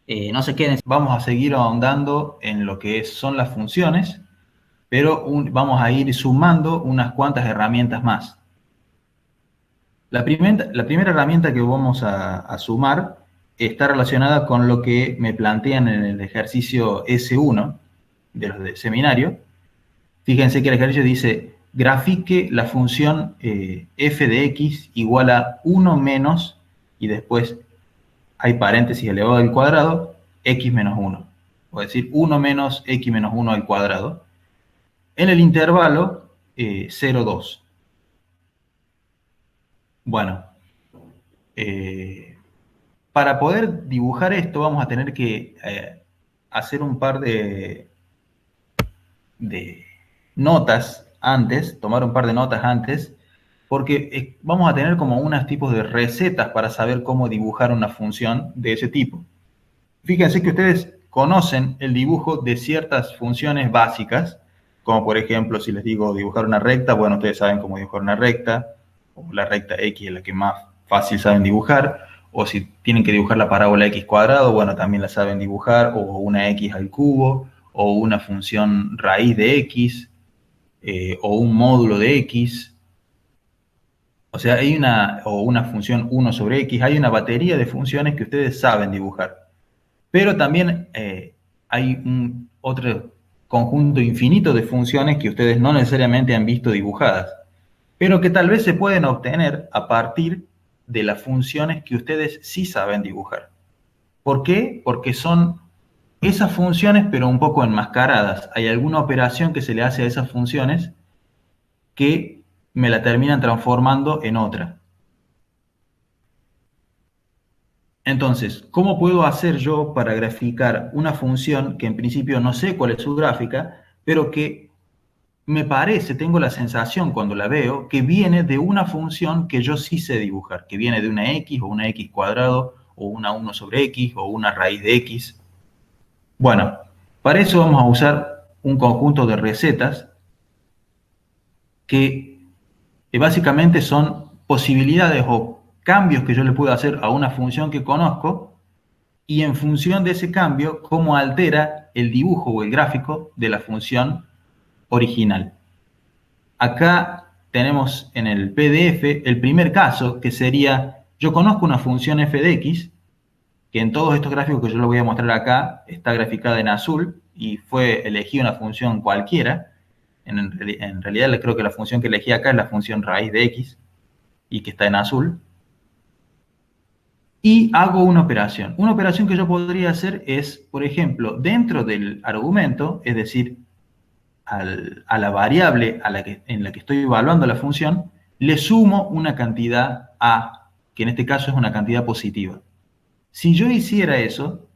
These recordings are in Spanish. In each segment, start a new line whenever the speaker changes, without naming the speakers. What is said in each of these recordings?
no se queden. Vamos a seguir ahondando en lo que son las funciones, pero vamos a ir sumando unas cuantas herramientas más. La primera herramienta que vamos a sumar está relacionada con lo que me plantean en el ejercicio S1 de los de seminario. Fíjense que el ejercicio dice, grafique la función f de x igual a 1 menos, y después hay paréntesis elevado al cuadrado, x menos 1. O decir, 1 menos x menos 1 al cuadrado. En el intervalo 0, 2. Bueno, eh, para poder dibujar esto vamos a tener que hacer un par de notas antes, tomar un par de notas antes, porque vamos a tener como unos tipos de recetas para saber cómo dibujar una función de ese tipo. Fíjense que ustedes conocen el dibujo de ciertas funciones básicas, como por ejemplo, si les digo dibujar una recta, bueno, ustedes saben cómo dibujar una recta, o la recta X es la que más fácil saben dibujar, o si tienen que dibujar la parábola X cuadrado, bueno, también la saben dibujar, o una X al cubo, o una función raíz de X, o un módulo de X. O sea, o una función 1 sobre X, hay una batería de funciones que ustedes saben dibujar. Pero también hay otro conjunto infinito de funciones que ustedes no necesariamente han visto dibujadas, pero que tal vez se pueden obtener a partir de las funciones que ustedes sí saben dibujar. ¿Por qué? Porque son esas funciones, pero un poco enmascaradas. Hay alguna operación que se le hace a esas funciones que me la terminan transformando en otra. Entonces, ¿cómo puedo hacer yo para graficar una función que en principio no sé cuál es su gráfica, pero que me parece, tengo la sensación cuando la veo, que viene de una función que yo sí sé dibujar, que viene de una x o una x cuadrado, o una 1 sobre x, o una raíz de x? Bueno, para eso vamos a usar un conjunto de recetas que básicamente son posibilidades o cambios que yo le puedo hacer a una función que conozco, y en función de ese cambio, cómo altera el dibujo o el gráfico de la función original. Acá tenemos en el PDF el primer caso, que sería, yo conozco una función f de x, que en todos estos gráficos que yo les voy a mostrar acá, está graficada en azul, y fue elegida una función cualquiera. En realidad creo que la función que elegí acá es la función raíz de x, y que está en azul. Y hago una operación. Una operación que yo podría hacer es, por ejemplo, dentro del argumento, es decir, a la variable en la que estoy evaluando la función, le sumo una cantidad a, que en este caso es una cantidad positiva. Si yo hiciera eso,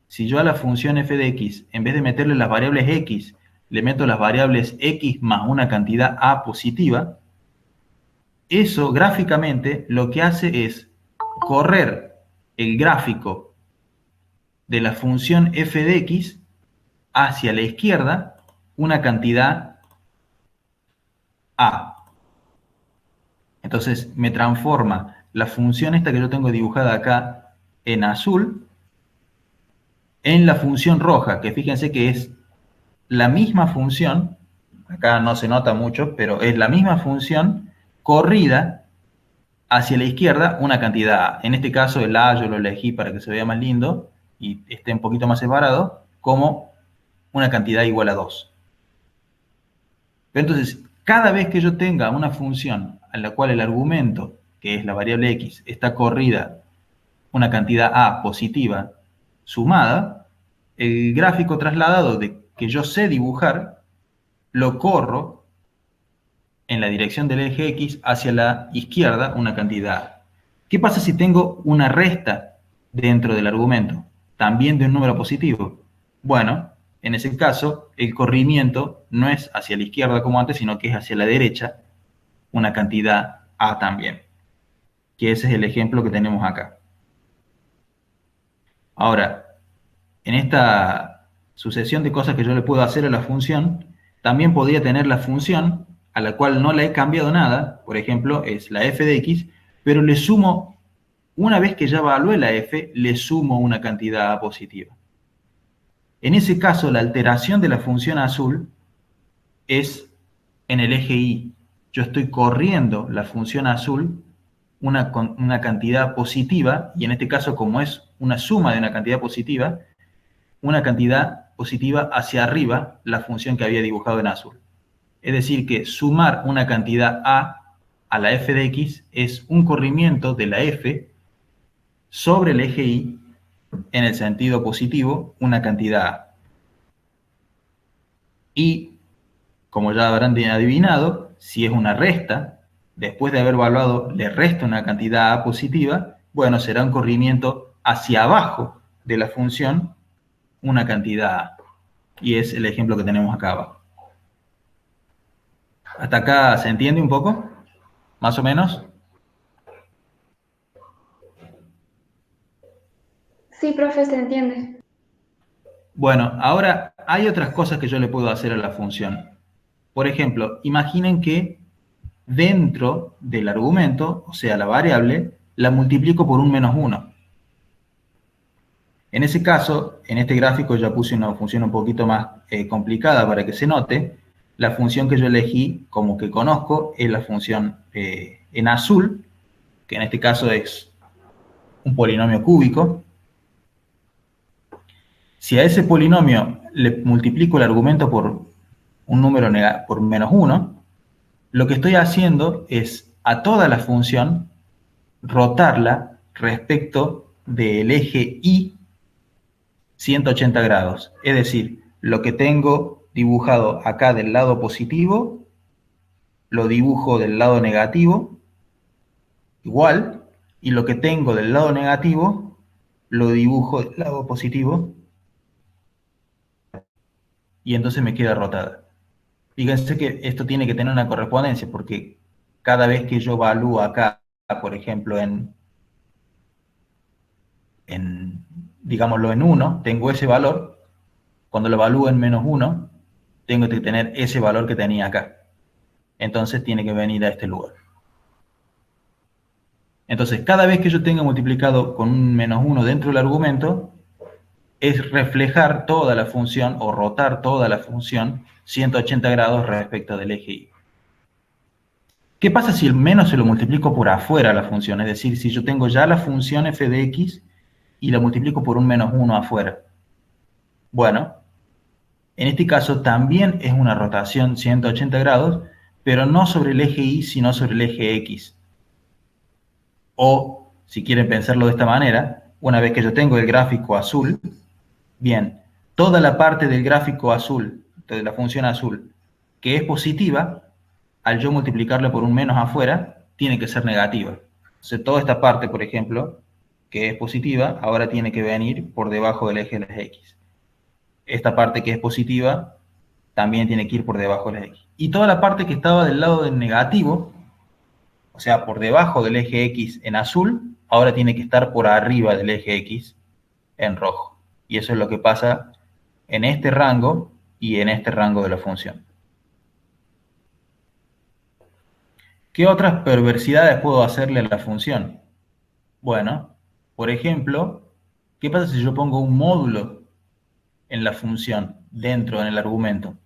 si yo a la función f de x, en vez de meterle las variables x, le meto las variables x más una cantidad a positiva, eso gráficamente lo que hace es correr el gráfico de la función f de x hacia la izquierda una cantidad a. Entonces me transforma la función esta que yo tengo dibujada acá en azul en la función roja, que fíjense que es la misma función, acá no se nota mucho, pero es la misma función corrida hacia la izquierda una cantidad a. En este caso el a yo lo elegí para que se vea más lindo y esté un poquito más separado, como una cantidad igual a 2. Pero entonces, cada vez que yo tenga una función a la cual el argumento, que es la variable x, está corrida una cantidad a positiva sumada, el gráfico trasladado de que yo sé dibujar, lo corro en la dirección del eje x hacia la izquierda una cantidad a. ¿Qué pasa si tengo una resta dentro del argumento, también de un número positivo? Bueno, en ese caso, el corrimiento no es hacia la izquierda como antes, sino que es hacia la derecha, una cantidad a también, que ese es el ejemplo que tenemos acá. Ahora, en esta sucesión de cosas que yo le puedo hacer a la función, también podría tener la función a la cual no le he cambiado nada, por ejemplo, es la f de x, pero le sumo Una vez que ya evalué la f, le sumo una cantidad a positiva. En ese caso, la alteración de la función azul es en el eje y. Yo estoy corriendo la función azul una cantidad positiva, y en este caso, como es una suma de una cantidad positiva hacia arriba la función que había dibujado en azul. Es decir, que sumar una cantidad a la f de x es un corrimiento de la f sobre el eje y en el sentido positivo, una cantidad a. Y, como ya habrán adivinado, si es una resta, después de haber evaluado, le resta una cantidad a positiva, bueno, será un corrimiento hacia abajo de la función una cantidad a. Y es el ejemplo que tenemos acá abajo. ¿Hasta acá se entiende un poco? ¿Más o menos?
Sí, profe, se entiende.
Bueno, ahora hay otras cosas que yo le puedo hacer a la función. Por ejemplo, imaginen que dentro del argumento, o sea, la variable, la multiplico por un menos 1. En ese caso, en este gráfico ya puse una función un poquito más complicada para que se note. La función que yo elegí como que conozco es la función en azul, que en este caso es un polinomio cúbico. Si a ese polinomio le multiplico el argumento por un número por menos 1, lo que estoy haciendo es a toda la función rotarla respecto del eje y 180 grados. Es decir, lo que tengo dibujado acá del lado positivo, lo dibujo del lado negativo, igual, y lo que tengo del lado negativo, lo dibujo del lado positivo, y entonces me queda rotada. Fíjense que esto tiene que tener una correspondencia, porque cada vez que yo evalúo acá, por ejemplo, digámoslo, en 1, tengo ese valor. Cuando lo evalúo en menos 1, tengo que tener ese valor que tenía acá. Entonces tiene que venir a este lugar. Entonces, cada vez que yo tenga multiplicado con un menos 1 dentro del argumento, es reflejar toda la función o rotar toda la función 180 grados respecto del eje y. ¿Qué pasa si el menos se lo multiplico por afuera la función? Es decir, si yo tengo ya la función f de x y la multiplico por un menos 1 afuera. Bueno, en este caso también es una rotación 180 grados, pero no sobre el eje y, sino sobre el eje x. O, si quieren pensarlo de esta manera, una vez que yo tengo el gráfico azul, bien, toda la parte del gráfico azul, de la función azul, que es positiva, al yo multiplicarla por un menos afuera, tiene que ser negativa. Entonces, toda esta parte, por ejemplo, que es positiva, ahora tiene que venir por debajo del eje de las x. Esta parte que es positiva, también tiene que ir por debajo de las x. Y toda la parte que estaba del lado del negativo, o sea, por debajo del eje x en azul, ahora tiene que estar por arriba del eje x en rojo. Y eso es lo que pasa en este rango y en este rango de la función. ¿Qué otras perversidades puedo hacerle a la función? Bueno, por ejemplo, ¿qué pasa si yo pongo un módulo en la función, dentro, en el argumento?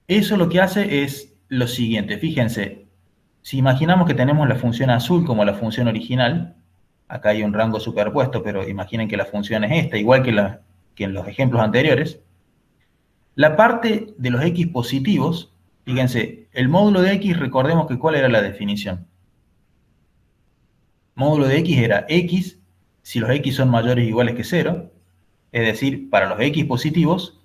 Eso lo que hace es lo siguiente, fíjense, si imaginamos que tenemos la función azul como la función original, acá hay un rango superpuesto, pero imaginen que la función es esta, igual que en los ejemplos anteriores. La parte de los x positivos, fíjense, el módulo de x, recordemos que ¿cuál era la definición? Módulo de x era x si los x son mayores o iguales que 0, es decir, para los x positivos,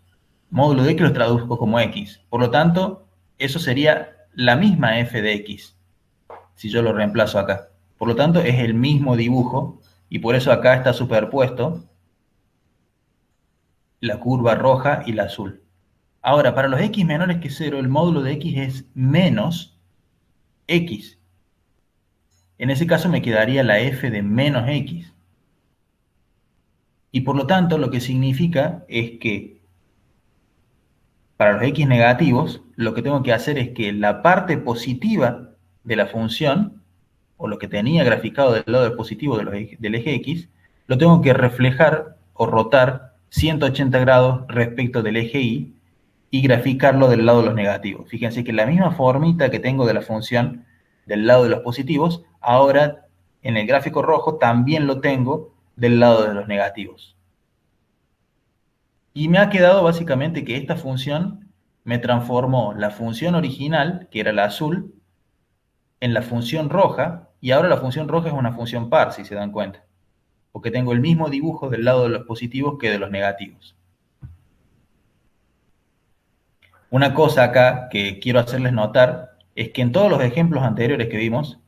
módulo de x los traduzco como x. Por lo tanto, eso sería la misma f de x, si yo lo reemplazo acá. Por lo tanto, es el mismo dibujo, y por eso acá está superpuesto la curva roja y la azul. Ahora, para los x menores que 0, el módulo de x es menos x. En ese caso me quedaría la f de menos x. Y por lo tanto, lo que significa es que para los x negativos, lo que tengo que hacer es que la parte positiva de la función o lo que tenía graficado del lado positivo del eje X, lo tengo que reflejar o rotar 180 grados respecto del eje Y y graficarlo del lado de los negativos. Fíjense que la misma formita que tengo de la función del lado de los positivos, ahora en el gráfico rojo también lo tengo del lado de los negativos. Y me ha quedado básicamente que esta función me transformó la función original, que era la azul, en la función roja, y ahora la función roja es una función par, si se dan cuenta, porque tengo el mismo dibujo del lado de los positivos que de los negativos. Una cosa acá que quiero hacerles notar es que en todos los ejemplos anteriores que vimos,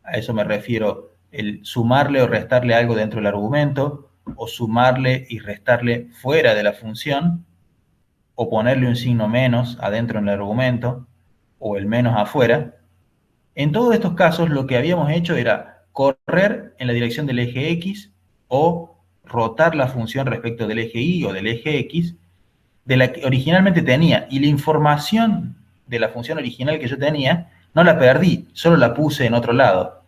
a eso me refiero, el sumarle o restarle algo dentro del argumento, o sumarle y restarle fuera de la función, o ponerle un signo menos adentro en el argumento, o el menos afuera. En todos estos casos lo que habíamos hecho era correr en la dirección del eje X o rotar la función respecto del eje Y o del eje X de la que originalmente tenía, y la información de la función original que yo tenía no la perdí, solo la puse en otro lado.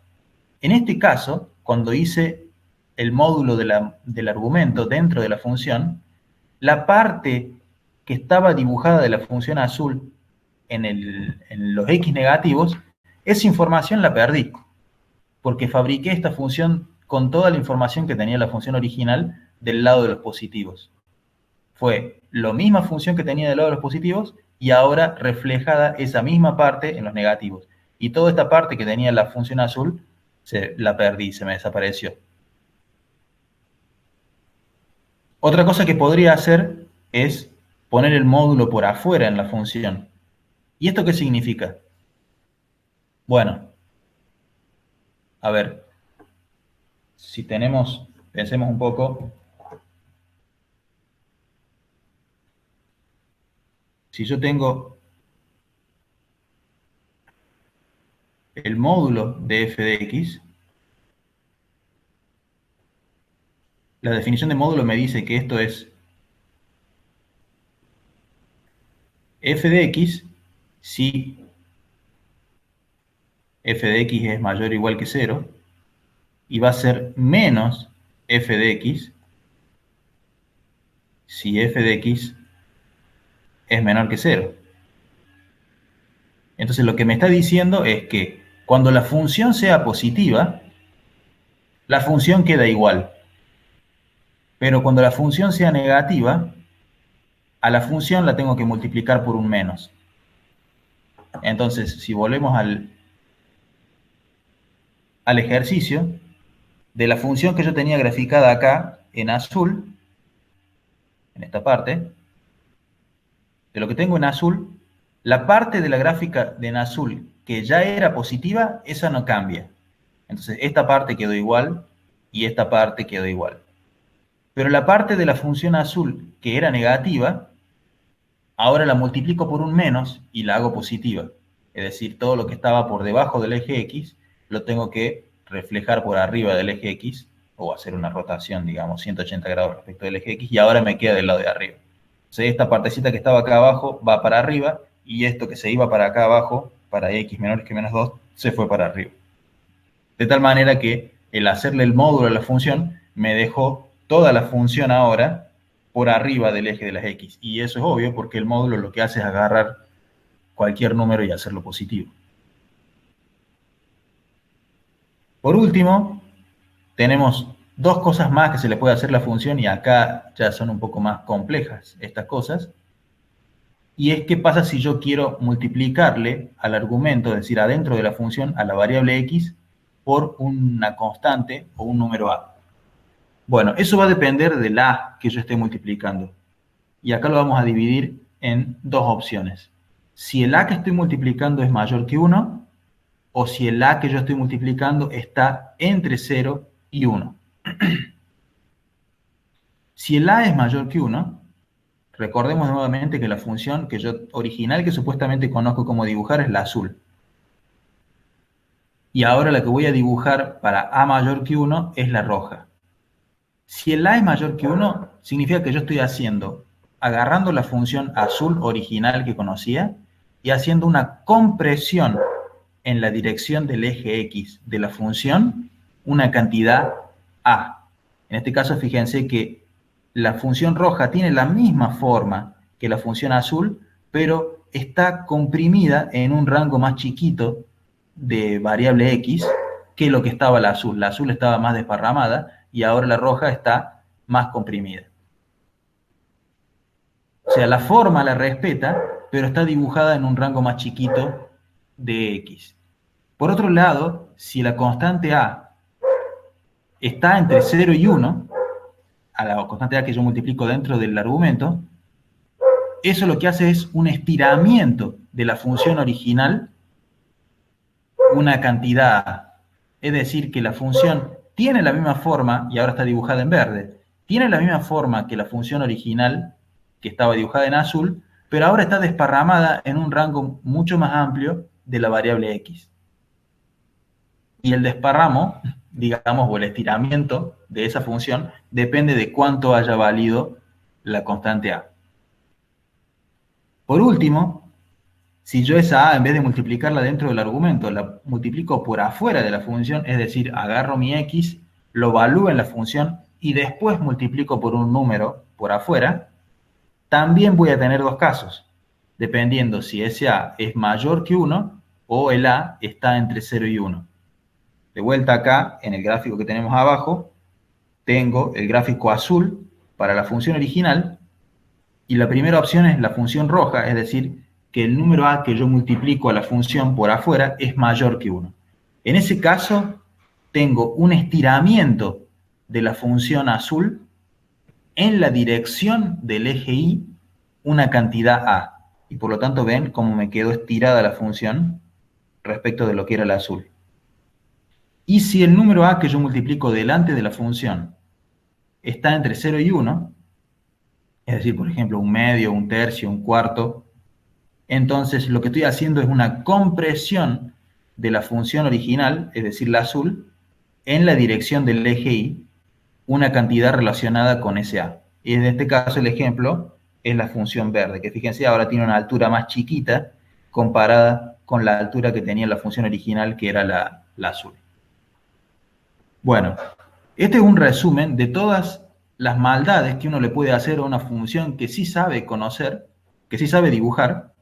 En este caso, cuando hice el módulo del argumento dentro de la función, la parte que estaba dibujada de la función azul en los X negativos, esa información la perdí, porque fabriqué esta función con toda la información que tenía la función original del lado de los positivos. Fue la misma función que tenía del lado de los positivos y ahora reflejada esa misma parte en los negativos. Y toda esta parte que tenía la función azul, la perdí, se me desapareció. Otra cosa que podría hacer es poner el módulo por afuera en la función. ¿Y esto qué significa? Bueno, a ver, si tenemos, pensemos un poco, si yo tengo el módulo de f de x, la definición de módulo me dice que esto es f de x si f de x es mayor o igual que 0, y va a ser menos f de x si f de x es menor que 0. Entonces lo que me está diciendo es que cuando la función sea positiva, la función queda igual. Pero cuando la función sea negativa, a la función la tengo que multiplicar por un menos. Entonces, si volvemos al ejercicio, de la función que yo tenía graficada acá en azul, en esta parte, de lo que tengo en azul, la parte de la gráfica de en azul que ya era positiva, esa no cambia. Entonces, esta parte quedó igual y esta parte quedó igual. Pero la parte de la función azul que era negativa, ahora la multiplico por un menos y la hago positiva. Es decir, todo lo que estaba por debajo del eje X lo tengo que reflejar por arriba del eje X o hacer una rotación, digamos, 180 grados respecto del eje X, y ahora me queda del lado de arriba. Entonces, esta partecita que estaba acá abajo va para arriba, y esto que se iba para acá abajo, para X menor que menos 2, se fue para arriba. De tal manera que el hacerle el módulo a la función me dejó toda la función ahora por arriba del eje de las X. Y eso es obvio porque el módulo lo que hace es agarrar cualquier número y hacerlo positivo. Por último, tenemos dos cosas más que se le puede hacer a la función, y acá ya son un poco más complejas estas cosas. Y es qué pasa si yo quiero multiplicarle al argumento, es decir, adentro de la función, a la variable x, por una constante o un número a. Bueno, eso va a depender del a que yo esté multiplicando. Y acá lo vamos a dividir en dos opciones. Si el a que estoy multiplicando es mayor que 1, o si el a que yo estoy multiplicando está entre 0 y 1. Si el a es mayor que 1, recordemos nuevamente que la función que yo original que supuestamente conozco cómo dibujar es la azul. Y ahora la que voy a dibujar para a mayor que 1 es la roja. Si el a es mayor que 1, significa que yo estoy agarrando la función azul original que conocía y haciendo una compresión en la dirección del eje X de la función una cantidad A. En este caso, fíjense que la función roja tiene la misma forma que la función azul, pero está comprimida en un rango más chiquito de variable X que lo que estaba la azul. La azul estaba más desparramada y ahora la roja está más comprimida. O sea, la forma la respeta, pero está dibujada en un rango más chiquito de X. Por otro lado, si la constante A está entre 0 y 1, a la constante A que yo multiplico dentro del argumento, eso lo que hace es un estiramiento de la función original, una cantidad A. Es decir, que la función tiene la misma forma, y ahora está dibujada en verde, tiene la misma forma que la función original, que estaba dibujada en azul, pero ahora está desparramada en un rango mucho más amplio de la variable X. Y el desparramo, digamos, o el estiramiento de esa función, depende de cuánto haya valido la constante A. Por último, si yo esa A, en vez de multiplicarla dentro del argumento, la multiplico por afuera de la función, es decir, agarro mi X, lo evalúo en la función y después multiplico por un número por afuera, también voy a tener dos casos, dependiendo si ese A es mayor que 1 o el A está entre 0 y 1. De vuelta acá, en el gráfico que tenemos abajo, tengo el gráfico azul para la función original y la primera opción es la función roja, es decir, que el número A que yo multiplico a la función por afuera es mayor que 1. En ese caso, tengo un estiramiento de la función azul en la dirección del eje Y, una cantidad A. Y por lo tanto ven cómo me quedó estirada la función respecto de lo que era la azul. Y si el número A que yo multiplico delante de la función está entre 0 y 1, es decir, por ejemplo, un medio, un tercio, un cuarto, entonces lo que estoy haciendo es una compresión de la función original, es decir, la azul, en la dirección del eje Y, una cantidad relacionada con ese A. Y en este caso el ejemplo es la función verde, que fíjense ahora tiene una altura más chiquita comparada con la altura que tenía la función original, que era la azul. Bueno, este es un resumen de todas las maldades que uno le puede hacer a una función que sí sabe conocer, que sí sabe dibujar,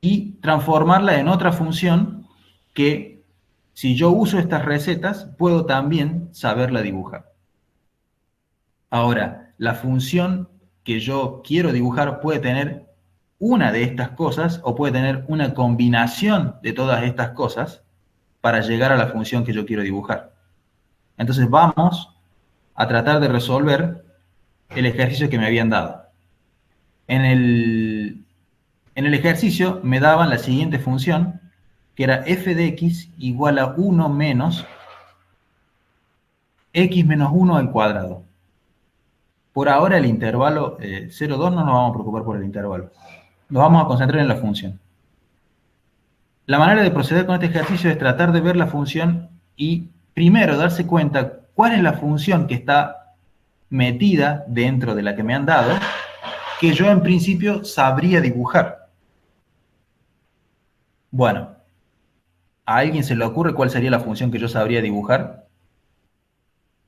y transformarla en otra función que, si yo uso estas recetas, puedo también saberla dibujar. Ahora, la función que yo quiero dibujar puede tener una de estas cosas o puede tener una combinación de todas estas cosas para llegar a la función que yo quiero dibujar. Entonces vamos a tratar de resolver el ejercicio que me habían dado. En el ejercicio me daban la siguiente función, que era f de x igual a 1 menos x menos 1 al cuadrado. Por ahora el intervalo 0, 2 no nos vamos a preocupar por el intervalo. Nos vamos a concentrar en la función. La manera de proceder con este ejercicio es tratar de ver la función y primero darse cuenta cuál es la función que está metida dentro de la que me han dado, que yo en principio sabría dibujar. Bueno, ¿a alguien se le ocurre cuál sería la función que yo sabría dibujar?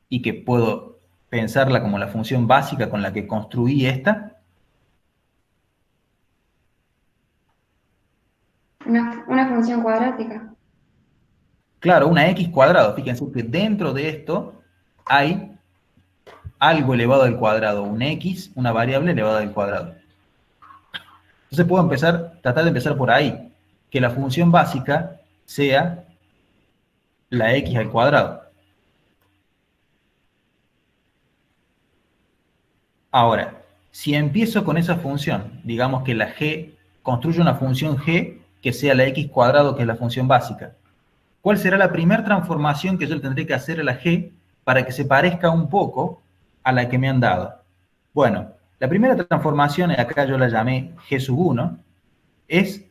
Y que puedo pensarla como la función básica con la que construí esta.
Una función cuadrática.
Claro, una x cuadrado. Fíjense que dentro de esto hay algo elevado al cuadrado, un x, una variable elevada al cuadrado. Entonces puedo tratar de empezar por ahí, que la función básica sea la x al cuadrado. Ahora, si empiezo con esa función, digamos que la g, construyo una función g que sea la x cuadrado, que es la función básica. ¿Cuál será la primera transformación que yo le tendré que hacer a la g para que se parezca un poco a la que me han dado? Bueno, la primera transformación, acá yo la llamé g sub 1, es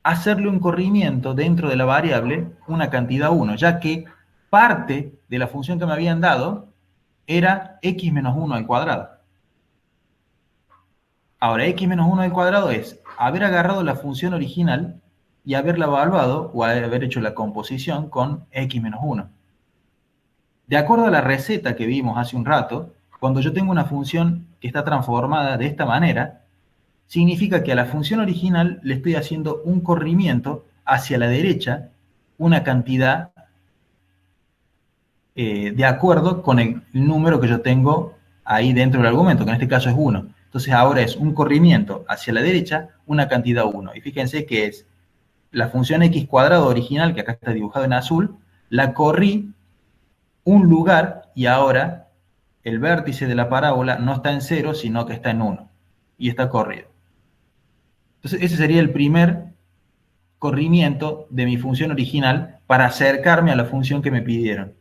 hacerle un corrimiento dentro de la variable una cantidad 1, ya que parte de la función que me habían dado era x menos 1 al cuadrado. Ahora, x menos 1 al cuadrado es haber agarrado la función original y haberla evaluado o haber hecho la composición con x menos 1. De acuerdo a la receta que vimos hace un rato, cuando yo tengo una función que está transformada de esta manera, significa que a la función original le estoy haciendo un corrimiento hacia la derecha, una cantidad de acuerdo con el número que yo tengo ahí dentro del argumento, que en este caso es 1. Entonces ahora es un corrimiento hacia la derecha, una cantidad 1. Y fíjense que es la función x cuadrado original, que acá está dibujado en azul, la corrí un lugar y ahora el vértice de la parábola no está en 0, sino que está en 1. Y está corrido. Entonces ese sería el primer corrimiento de mi función original para acercarme a la función que me pidieron.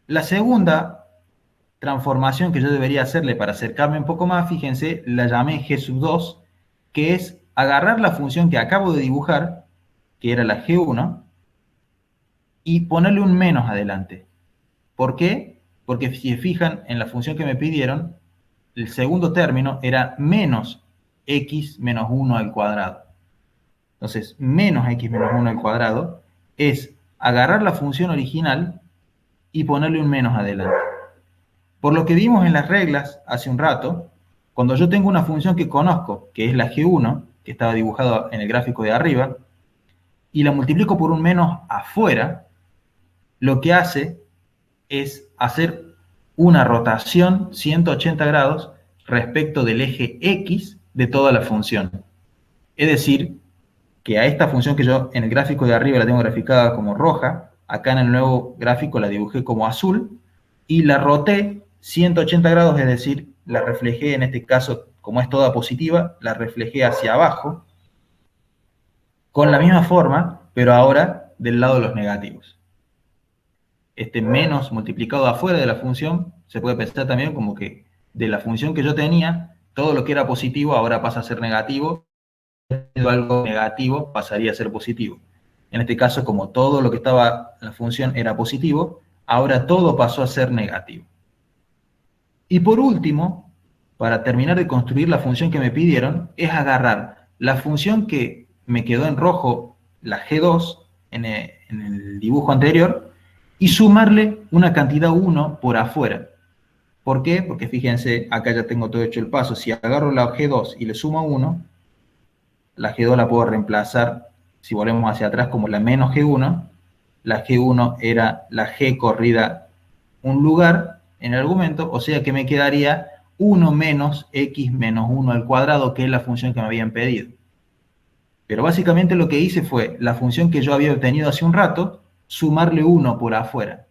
La segunda transformación que yo debería hacerle para acercarme un poco más, fíjense, la llamé G sub 2, que es agarrar la función que acabo de dibujar, que era la G1, y ponerle un menos adelante. ¿Por qué? Porque si se fijan en la función que me pidieron, el segundo término era menos x menos 1 al cuadrado. Entonces, menos x menos 1 al cuadrado es agarrar la función original y ponerle un menos adelante. Por lo que vimos en las reglas hace un rato, cuando yo tengo una función que conozco, que es la G1, que estaba dibujado en el gráfico de arriba, y la multiplico por un menos afuera, lo que hace es hacer una rotación 180 grados respecto del eje X de toda la función. Es decir, que a esta función que yo en el gráfico de arriba la tengo graficada como roja, acá en el nuevo gráfico la dibujé como azul, y la roté 180 grados, es decir, la reflejé, en este caso, como es toda positiva, la reflejé hacia abajo, con la misma forma, pero ahora del lado de los negativos. Este menos multiplicado afuera de la función, se puede pensar también como que de la función que yo tenía, todo lo que era positivo ahora pasa a ser negativo, algo negativo pasaría a ser positivo. En este caso, como todo lo que estaba en la función era positivo, ahora todo pasó a ser negativo. Y por último, para terminar de construir la función que me pidieron, es agarrar la función que me quedó en rojo, la G2, en el dibujo anterior, y sumarle una cantidad 1 por afuera. ¿Por qué? Porque fíjense, acá ya tengo todo hecho el paso. Si agarro la G2 y le sumo 1, la G2 la puedo reemplazar, si volvemos hacia atrás, como la menos G1. La G1 era la G corrida un lugar en el argumento, o sea que me quedaría 1 menos x menos 1 al cuadrado, que es la función que me habían pedido. Pero básicamente lo que hice fue la función que yo había obtenido hace un rato, sumarle 1 por afuera.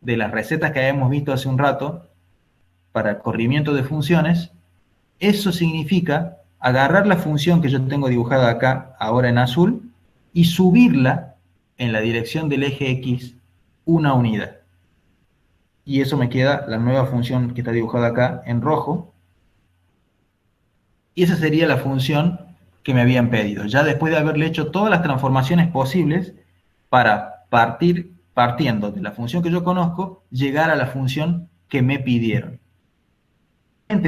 De las recetas que habíamos visto hace un rato, para el corrimiento de funciones, eso significa agarrar la función que yo tengo dibujada acá, ahora en azul, y subirla en la dirección del eje X una unidad. Y eso me queda la nueva función que está dibujada acá en rojo. Y esa sería la función que me habían pedido, ya después de haberle hecho todas las transformaciones posibles para partiendo de la función que yo conozco, llegar a la función que me pidieron.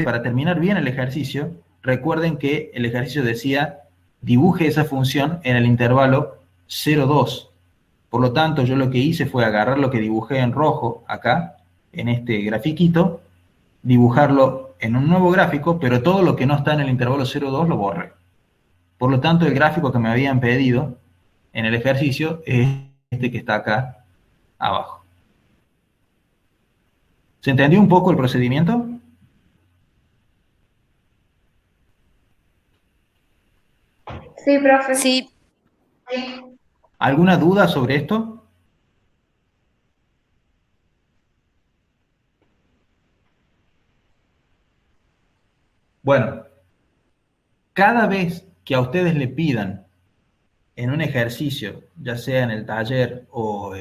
Para terminar bien el ejercicio, recuerden que el ejercicio decía dibuje esa función en el intervalo 0,2. Por lo tanto, yo lo que hice fue agarrar lo que dibujé en rojo acá, en este grafiquito, dibujarlo en un nuevo gráfico, pero todo lo que no está en el intervalo 0,2 lo borré. Por lo tanto, el gráfico que me habían pedido en el ejercicio es este que está acá abajo. ¿Se entendió un poco el procedimiento?
Sí, profe.
Sí,
¿Alguna duda sobre esto? Bueno, cada vez que a ustedes le pidan en un ejercicio, ya sea en el taller o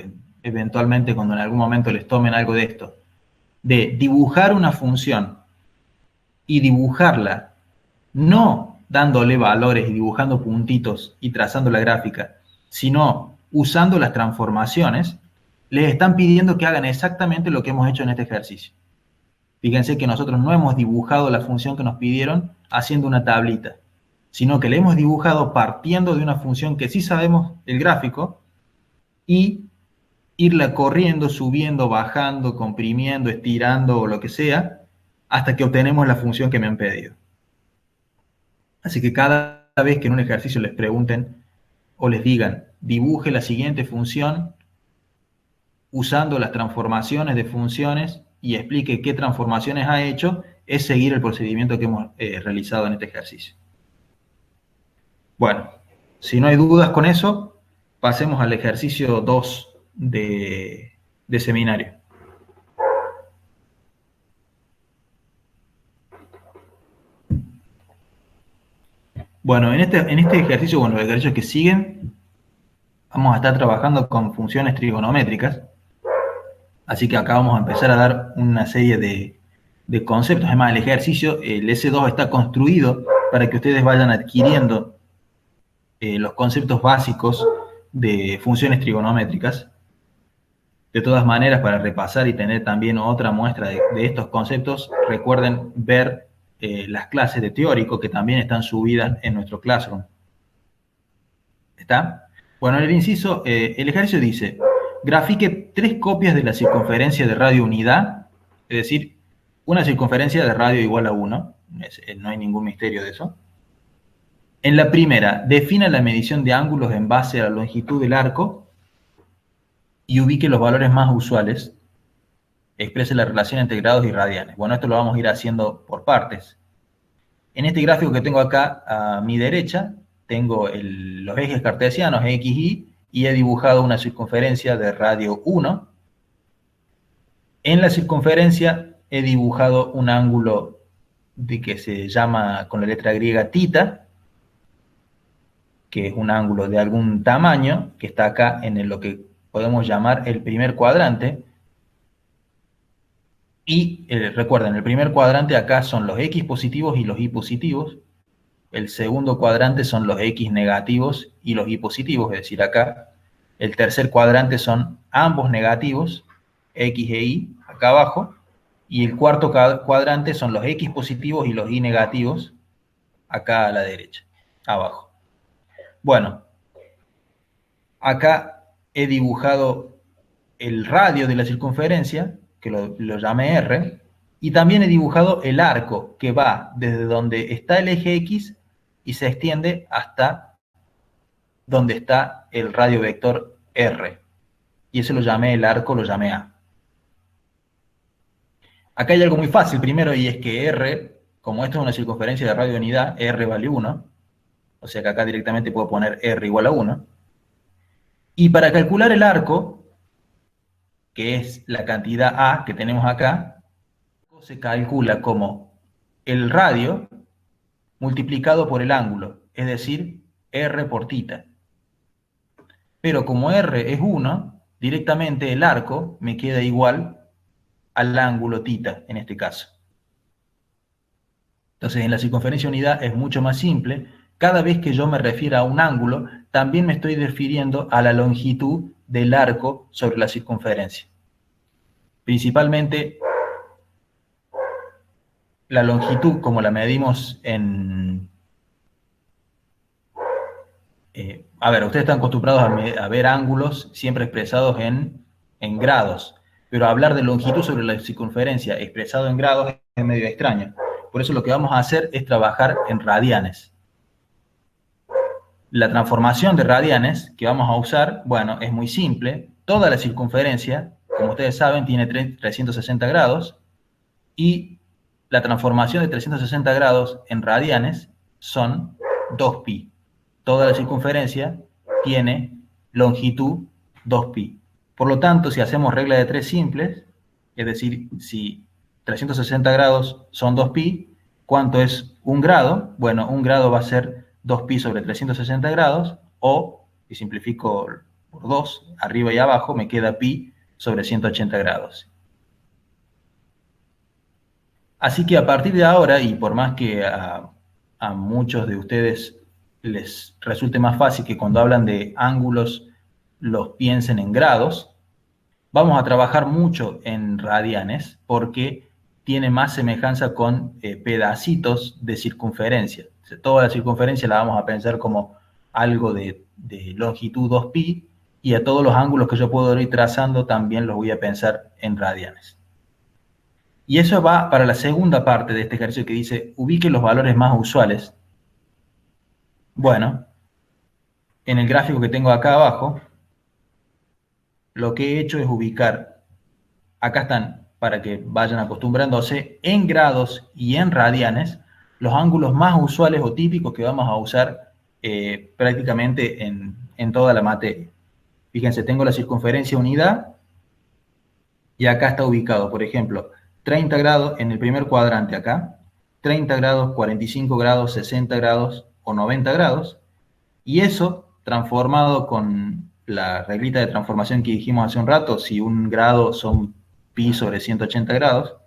eventualmente cuando en algún momento les tomen algo de esto, de dibujar una función y dibujarla, no dándole valores y dibujando puntitos y trazando la gráfica, sino usando las transformaciones, les están pidiendo que hagan exactamente lo que hemos hecho en este ejercicio. Fíjense que nosotros no hemos dibujado la función que nos pidieron haciendo una tablita, sino que la hemos dibujado partiendo de una función que sí sabemos el gráfico y irla corriendo, subiendo, bajando, comprimiendo, estirando o lo que sea, hasta que obtenemos la función que me han pedido. Así que cada vez que en un ejercicio les pregunten o les digan, dibuje la siguiente función usando las transformaciones de funciones y explique qué transformaciones ha hecho, es seguir el procedimiento que hemos realizado en este ejercicio. Bueno, si no hay dudas con eso, pasemos al ejercicio 2 de seminario. Bueno, en este ejercicio, bueno, los ejercicios que siguen, vamos a estar trabajando con funciones trigonométricas. Así que acá vamos a empezar a dar una serie de conceptos. Además, el ejercicio, el S2 está construido para que ustedes vayan adquiriendo los conceptos básicos de funciones trigonométricas. De todas maneras, para repasar y tener también otra muestra de estos conceptos, recuerden ver las clases de teórico que también están subidas en nuestro Classroom. ¿Está? Bueno, en el inciso, el ejercicio dice, grafique 3 copias de la circunferencia de radio unidad, es decir, una circunferencia de radio igual a 1, no hay ningún misterio de eso. En la primera, defina la medición de ángulos en base a la longitud del arco y ubique los valores más usuales. Exprese la relación entre grados y radianes. Bueno, esto lo vamos a ir haciendo por partes. En este gráfico que tengo acá a mi derecha, tengo los ejes cartesianos, X, y he dibujado una circunferencia de radio 1. En la circunferencia he dibujado un ángulo que se llama con la letra griega tita, que es un ángulo de algún tamaño, que está acá en lo que podemos llamar el primer cuadrante. Y recuerden, el primer cuadrante acá son los X positivos y los Y positivos. El segundo cuadrante son los X negativos y los Y positivos, es decir, acá. El tercer cuadrante son ambos negativos, X e Y, acá abajo. Y el cuarto cuadrante son los X positivos y los Y negativos, acá a la derecha, abajo. Bueno, acá he dibujado el radio de la circunferencia, que lo llamé R, y también he dibujado el arco que va desde donde está el eje X y se extiende hasta donde está el radio vector R. Y ese lo llamé el arco, lo llamé A. Acá hay algo muy fácil primero, y es que R, como esto es una circunferencia de radio de unidad, R vale 1, o sea que acá directamente puedo poner R igual a 1. Y para calcular el arco, que es la cantidad A que tenemos acá, se calcula como el radio multiplicado por el ángulo, es decir, R por tita. Pero como R es 1, directamente el arco me queda igual al ángulo tita, en este caso. Entonces, en la circunferencia unidad es mucho más simple. Cada vez que yo me refiera a un ángulo, también me estoy refiriendo a la longitud del arco sobre la circunferencia. Principalmente, la longitud, como la medimos en... a ver, ustedes están acostumbrados a ver ángulos siempre expresados en grados, pero hablar de longitud sobre la circunferencia expresado en grados es medio extraño. Por eso lo que vamos a hacer es trabajar en radianes. La transformación de radianes que vamos a usar, bueno, es muy simple. Toda la circunferencia, como ustedes saben, tiene 360 grados, y la transformación de 360 grados en radianes son 2pi. Toda la circunferencia tiene longitud 2pi. Por lo tanto, si hacemos regla de 3 simples, es decir, si 360 grados son 2pi, ¿cuánto es un grado? Bueno, un grado va a ser 2pi sobre 360 grados, o, si simplifico por 2, arriba y abajo, me queda pi sobre 180 grados. Así que a partir de ahora, y por más que a muchos de ustedes les resulte más fácil que cuando hablan de ángulos los piensen en grados, vamos a trabajar mucho en radianes, porque tiene más semejanza con pedacitos de circunferencia. O sea, toda la circunferencia la vamos a pensar como algo de longitud 2pi, y a todos los ángulos que yo puedo ir trazando también los voy a pensar en radianes. Y eso va para la segunda parte de este ejercicio que dice, ubique los valores más usuales. Bueno, en el gráfico que tengo acá abajo, lo que he hecho es ubicar, acá están, para que vayan acostumbrándose, en grados y en radianes, los ángulos más usuales o típicos que vamos a usar prácticamente en toda la materia. Fíjense, tengo la circunferencia unidad y acá está ubicado, por ejemplo, 30 grados en el primer cuadrante acá, 30 grados, 45 grados, 60 grados o 90 grados, y eso transformado con la reglita de transformación que dijimos hace un rato, si un grado son pi sobre 180 grados,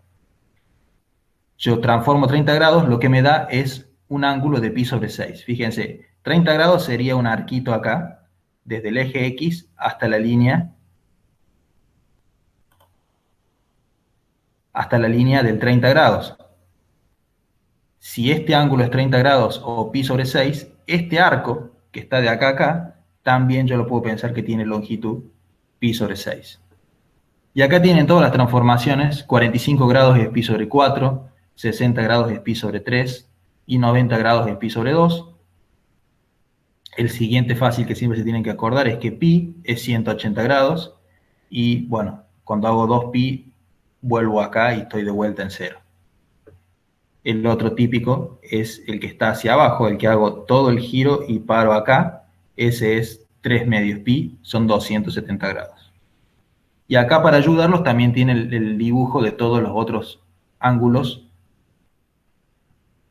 yo transformo 30 grados, lo que me da es un ángulo de pi sobre 6. Fíjense, 30 grados sería un arquito acá, desde el eje X hasta la línea del 30 grados. Si este ángulo es 30 grados o pi sobre 6, este arco que está de acá a acá, también yo lo puedo pensar que tiene longitud pi sobre 6. Y acá tienen todas las transformaciones, 45 grados es pi sobre 4, 60 grados es pi sobre 3 y 90 grados es pi sobre 2. El siguiente fácil que siempre se tienen que acordar es que pi es 180 grados y bueno, cuando hago 2pi vuelvo acá y estoy de vuelta en cero. El otro típico es el que está hacia abajo, el que hago todo el giro y paro acá. Ese es 3 medios pi, son 270 grados. Y acá para ayudarlos también tiene el dibujo de todos los otros ángulos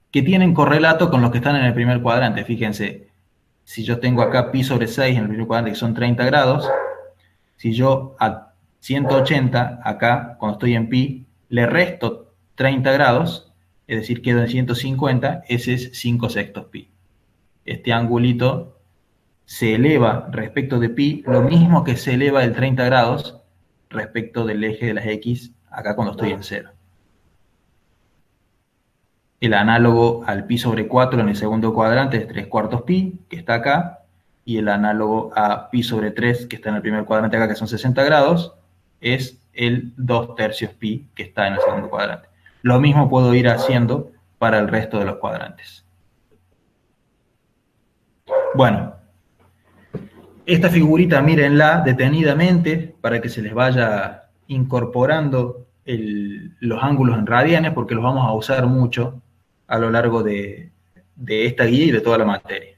que tienen correlato con los que están en el primer cuadrante. Fíjense, si yo tengo acá pi sobre 6 en el primer cuadrante, que son 30 grados, si yo a 180 acá, cuando estoy en pi, le resto 30 grados, es decir, quedo en 150, ese es 5 sextos pi. Este angulito se eleva respecto de pi, lo mismo que se eleva el 30 grados respecto del eje de las X, acá cuando estoy en cero. El análogo al pi sobre 4 en el segundo cuadrante es 3 cuartos pi, que está acá, y el análogo a pi sobre 3, que está en el primer cuadrante acá, que son 60 grados, es el 2 tercios pi, que está en el segundo cuadrante. Lo mismo puedo ir haciendo para el resto de los cuadrantes. Bueno, esta figurita mírenla detenidamente para que se les vaya incorporando los ángulos en radianes, porque los vamos a usar mucho a lo largo de esta guía y de toda la materia.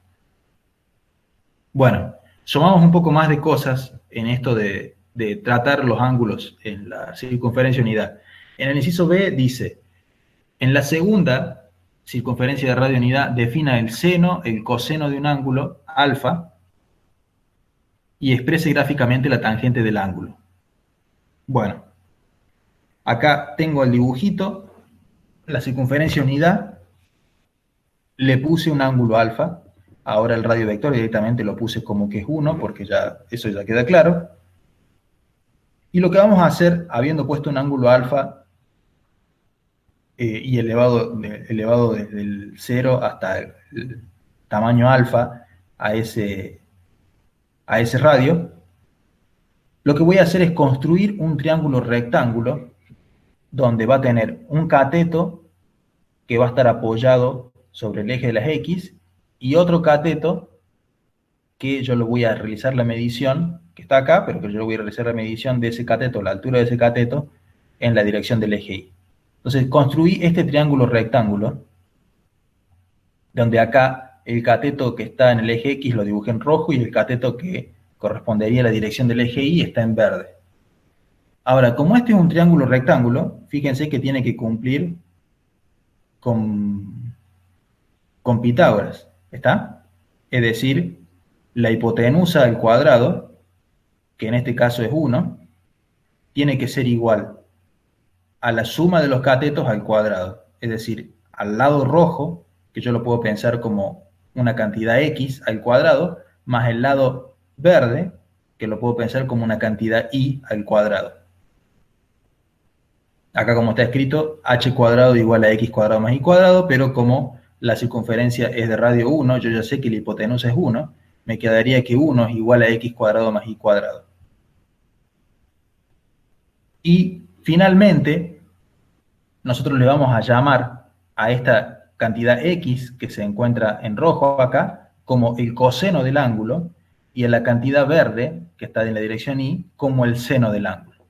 Bueno, sumamos un poco más de cosas en esto de tratar los ángulos en la circunferencia unidad. En el inciso B dice, en la segunda circunferencia de radio unidad defina el seno, el coseno de un ángulo, alfa, y exprese gráficamente la tangente del ángulo. Bueno, acá tengo el dibujito, la circunferencia unidad, le puse un ángulo alfa, ahora el radio vector directamente lo puse como que es 1, porque ya eso ya queda claro. Y lo que vamos a hacer, habiendo puesto un ángulo alfa y elevado desde el 0 hasta el tamaño alfa a ese radio, lo que voy a hacer es construir un triángulo rectángulo donde va a tener un cateto que va a estar apoyado sobre el eje de las X y otro cateto que yo lo voy a realizar la medición, que está acá, pero que yo lo voy a realizar la medición de ese cateto, la altura de ese cateto, en la dirección del eje Y. Entonces construí este triángulo rectángulo, donde acá el cateto que está en el eje X lo dibujé en rojo y el cateto que correspondería a la dirección del eje Y está en verde. Ahora, como este es un triángulo rectángulo, fíjense que tiene que cumplir con Pitágoras, ¿está? Es decir, la hipotenusa al cuadrado, que en este caso es 1, tiene que ser igual a la suma de los catetos al cuadrado. Es decir, al lado rojo, que yo lo puedo pensar como una cantidad X al cuadrado, más el lado verde, que lo puedo pensar como una cantidad Y al cuadrado. Acá como está escrito, h cuadrado igual a x cuadrado más y cuadrado, pero como la circunferencia es de radio 1, yo ya sé que la hipotenusa es 1, me quedaría que 1 es igual a x cuadrado más y cuadrado. Y finalmente, nosotros le vamos a llamar a esta cantidad x que se encuentra en rojo acá como el coseno del ángulo y a la cantidad verde que está en la dirección y como el seno del ángulo.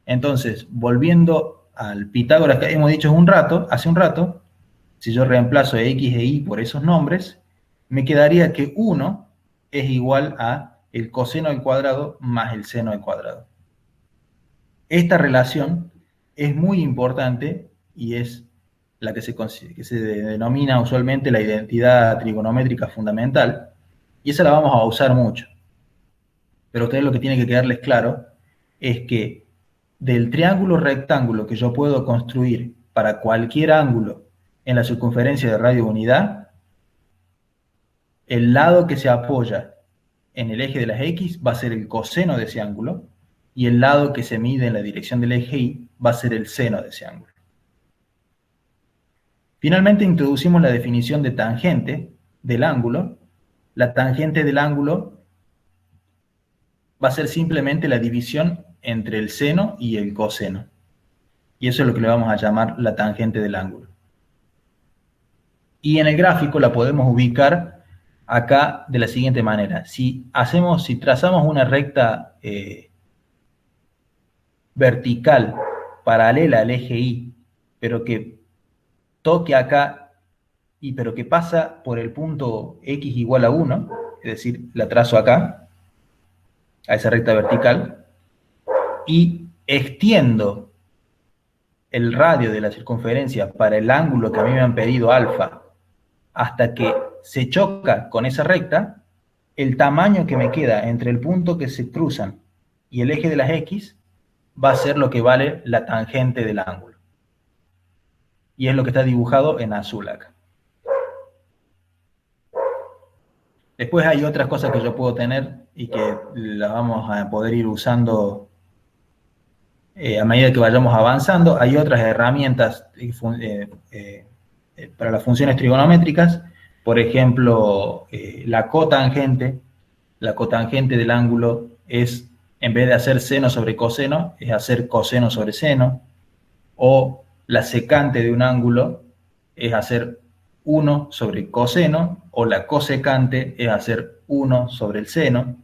Entonces, volviendo al Pitágoras que hemos dicho hace un rato, si yo reemplazo x e y por esos nombres, me quedaría que 1 es igual a el coseno al cuadrado más el seno al cuadrado. Esta relación es muy importante y es la que se denomina usualmente la identidad trigonométrica fundamental, y esa la vamos a usar mucho. Pero a ustedes lo que tiene que quedarles claro es que del triángulo rectángulo que yo puedo construir para cualquier ángulo en la circunferencia de radio unidad, el lado que se apoya en el eje de las X va a ser el coseno de ese ángulo, y el lado que se mide en la dirección del eje Y va a ser el seno de ese ángulo. Finalmente introducimos la definición de tangente del ángulo. La tangente del ángulo va a ser simplemente la división entre el seno y el coseno. Y eso es lo que le vamos a llamar la tangente del ángulo. Y en el gráfico la podemos ubicar acá de la siguiente manera. Si trazamos una recta vertical paralela al eje Y, pero que toque acá, pero que pasa por el punto X igual a 1, es decir, la trazo acá, a esa recta vertical, y extiendo el radio de la circunferencia para el ángulo que a mí me han pedido alfa, hasta que se choca con esa recta, el tamaño que me queda entre el punto que se cruzan y el eje de las X va a ser lo que vale la tangente del ángulo. Y es lo que está dibujado en azul acá. Después hay otras cosas que yo puedo tener y que las vamos a poder ir usando a medida que vayamos avanzando. Hay otras herramientas para las funciones trigonométricas, por ejemplo, la cotangente del ángulo es, en vez de hacer seno sobre coseno, es hacer coseno sobre seno, o la secante de un ángulo es hacer 1 sobre coseno, o la cosecante es hacer 1 sobre el seno.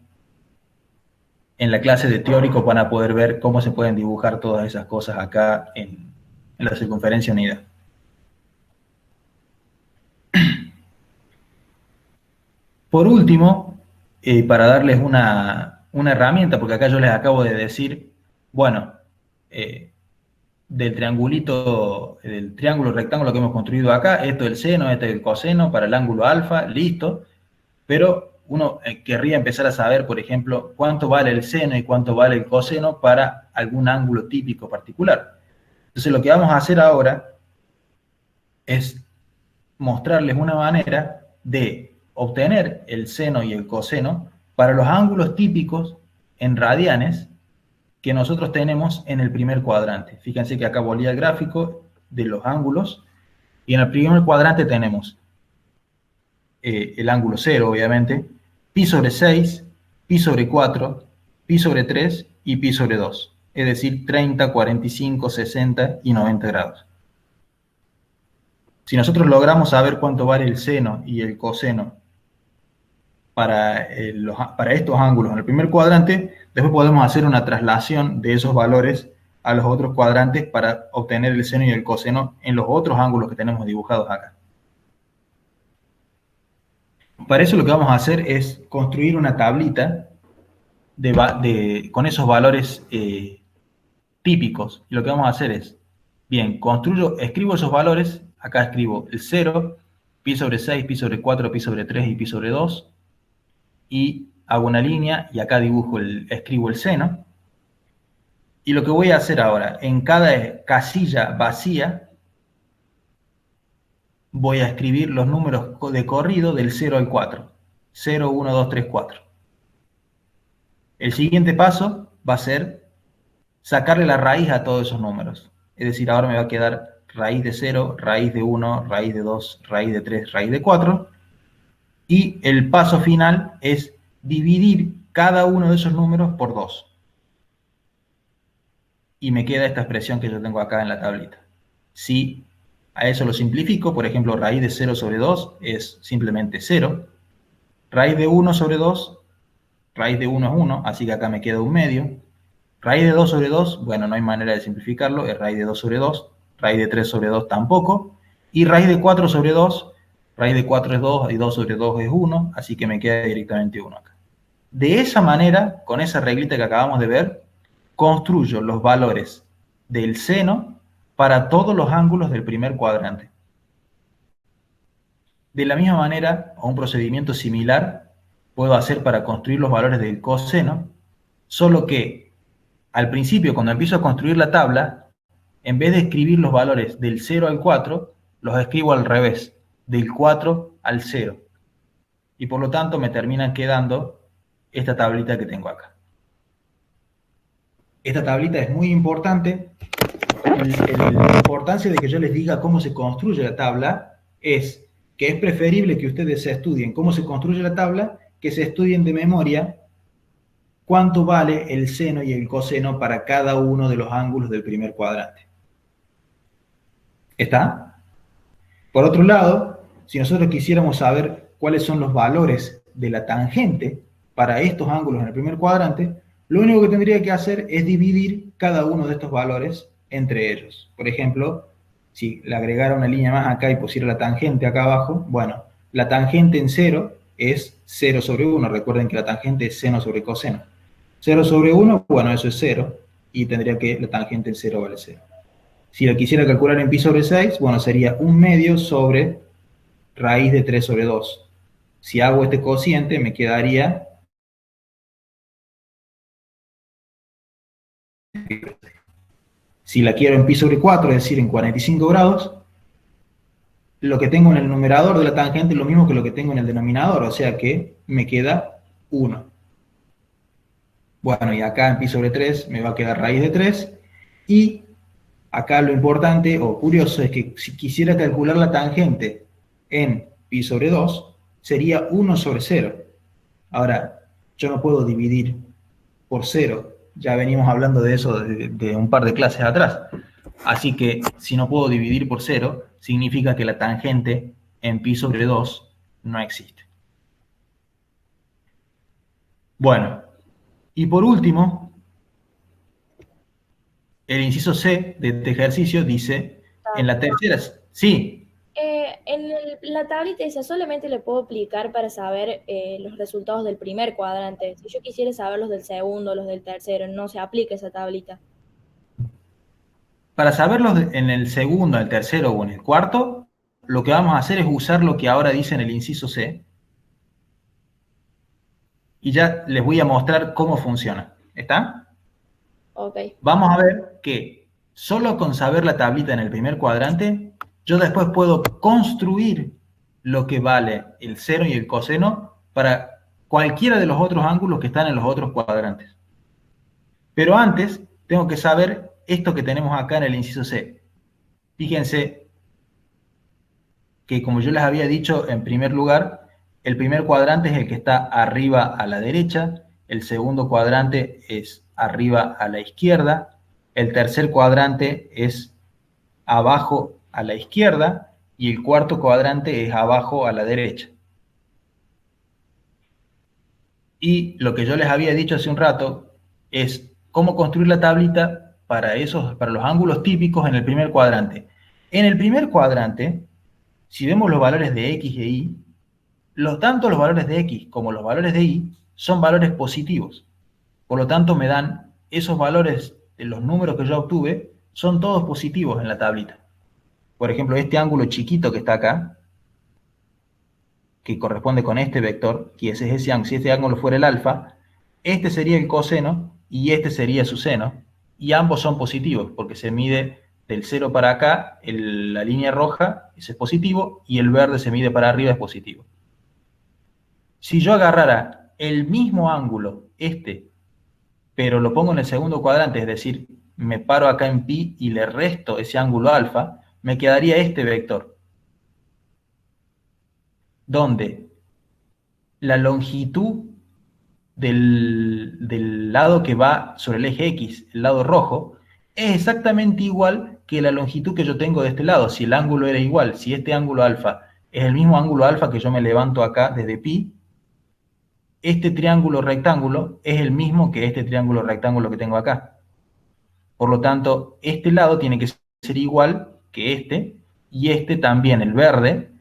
En la clase de teórico van a poder ver cómo se pueden dibujar todas esas cosas acá en la circunferencia unida. Por último, para darles una herramienta, porque acá yo les acabo de decir, bueno, del triángulo rectángulo que hemos construido acá, esto es el seno, este es el coseno, para el ángulo alfa, listo, pero uno querría empezar a saber, por ejemplo, cuánto vale el seno y cuánto vale el coseno para algún ángulo típico particular. Entonces lo que vamos a hacer ahora es mostrarles una manera de obtener el seno y el coseno para los ángulos típicos en radianes que nosotros tenemos en el primer cuadrante. Fíjense que acá volví al gráfico de los ángulos, y en el primer cuadrante tenemos el ángulo 0, obviamente, pi sobre 6, pi sobre 4, pi sobre 3 y pi sobre 2. Es decir, 30, 45, 60 y 90 grados. Si nosotros logramos saber cuánto vale el seno y el coseno para estos ángulos en el primer cuadrante, después podemos hacer una traslación de esos valores a los otros cuadrantes para obtener el seno y el coseno en los otros ángulos que tenemos dibujados acá. Para eso lo que vamos a hacer es construir una tablita con esos valores típicos. Y lo que vamos a hacer es, bien, escribo esos valores, acá escribo el 0, pi sobre 6, pi sobre 4, pi sobre 3 y pi sobre 2, y hago una línea y acá escribo el seno. Y lo que voy a hacer ahora, en cada casilla vacía, voy a escribir los números de corrido del 0 al 4. 0, 1, 2, 3, 4. El siguiente paso va a ser sacarle la raíz a todos esos números. Es decir, ahora me va a quedar raíz de 0, raíz de 1, raíz de 2, raíz de 3, raíz de 4. Y el paso final es dividir cada uno de esos números por 2. Y me queda esta expresión que yo tengo acá en la tablita. Si a eso lo simplifico, por ejemplo, raíz de 0 sobre 2 es simplemente 0. Raíz de 1 sobre 2, raíz de 1 es 1, así que acá me queda un medio. Raíz de 2 sobre 2, bueno, no hay manera de simplificarlo, es raíz de 2 sobre 2. Raíz de 3 sobre 2 tampoco. Y raíz de 4 sobre 2, raíz de 4 es 2 y 2 sobre 2 es 1, así que me queda directamente 1 acá. De esa manera, con esa reglita que acabamos de ver, construyo los valores del seno para todos los ángulos del primer cuadrante. De la misma manera, o un procedimiento similar, puedo hacer para construir los valores del coseno, solo que al principio, cuando empiezo a construir la tabla, en vez de escribir los valores del 0 al 4, los escribo al revés, del 4 al 0. Y por lo tanto me terminan quedando esta tablita que tengo acá. Esta tablita es muy importante. La importancia de que yo les diga cómo se construye la tabla es que es preferible que ustedes se estudien cómo se construye la tabla que se estudien de memoria cuánto vale el seno y el coseno para cada uno de los ángulos del primer cuadrante. ¿Está? Por otro lado, si nosotros quisiéramos saber cuáles son los valores de la tangente para estos ángulos en el primer cuadrante, lo único que tendría que hacer es dividir cada uno de estos valores entre ellos. Por ejemplo, si le agregara una línea más acá y pusiera la tangente acá abajo, bueno, la tangente en 0 es 0 sobre 1. Recuerden que la tangente es seno sobre coseno. 0 sobre 1, bueno, eso es 0, y tendría que la tangente en 0 vale 0. Si la quisiera calcular en pi sobre 6, bueno, sería 1/2 sobre raíz de 3 sobre 2. Si hago este cociente, me quedaría si la quiero en pi sobre 4, es decir, en 45 grados, lo que tengo en el numerador de la tangente es lo mismo que lo que tengo en el denominador, o sea que me queda 1. Bueno, y acá en pi sobre 3 me va a quedar raíz de 3, y acá lo importante o curioso es que si quisiera calcular la tangente en pi sobre 2, sería 1 sobre 0. Ahora, yo no puedo dividir por 0. Ya venimos hablando de eso de un par de clases atrás. Así que si no puedo dividir por 0, significa que la tangente en pi sobre 2 no existe. Bueno, y por último, el inciso C de este ejercicio dice, en la tercera... Sí.
La tablita esa solamente le puedo aplicar para saber los resultados del primer cuadrante. Si yo quisiera saber los del segundo, los del tercero, no se aplica esa tablita.
Para saberlos en el segundo, en el tercero o en el cuarto, lo que vamos a hacer es usar lo que ahora dice en el inciso C. Y ya les voy a mostrar cómo funciona. ¿Está?
Ok.
Vamos a ver que solo con saber la tablita en el primer cuadrante, yo después puedo construir lo que vale el seno y el coseno para cualquiera de los otros ángulos que están en los otros cuadrantes. Pero antes, tengo que saber esto que tenemos acá en el inciso C. Fíjense que, como yo les había dicho, en primer lugar, el primer cuadrante es el que está arriba a la derecha, el segundo cuadrante es arriba a la izquierda, el tercer cuadrante es abajo a la izquierda y el cuarto cuadrante es abajo a la derecha. Y lo que yo les había dicho hace un rato es cómo construir la tablita para los ángulos típicos en el primer cuadrante. En el primer cuadrante, si vemos los valores de x e y, tanto los valores de x como los valores de y son valores positivos. Por lo tanto, me dan esos valores de los números que yo obtuve, son todos positivos en la tablita. Por ejemplo, este ángulo chiquito que está acá, que corresponde con este vector, que es ese ángulo, si este ángulo fuera el alfa, este sería el coseno y este sería su seno, y ambos son positivos, porque se mide del 0 para acá, la línea roja, ese es positivo, y el verde se mide para arriba, es positivo. Si yo agarrara el mismo ángulo, este, pero lo pongo en el segundo cuadrante, es decir, me paro acá en pi y le resto ese ángulo alfa, me quedaría este vector, donde la longitud del lado que va sobre el eje X, el lado rojo, es exactamente igual que la longitud que yo tengo de este lado. Si el ángulo era igual, si este ángulo alfa es el mismo ángulo alfa que yo me levanto acá desde pi, este triángulo rectángulo es el mismo que este triángulo rectángulo que tengo acá. Por lo tanto, este lado tiene que ser igual que este, y este también, el verde,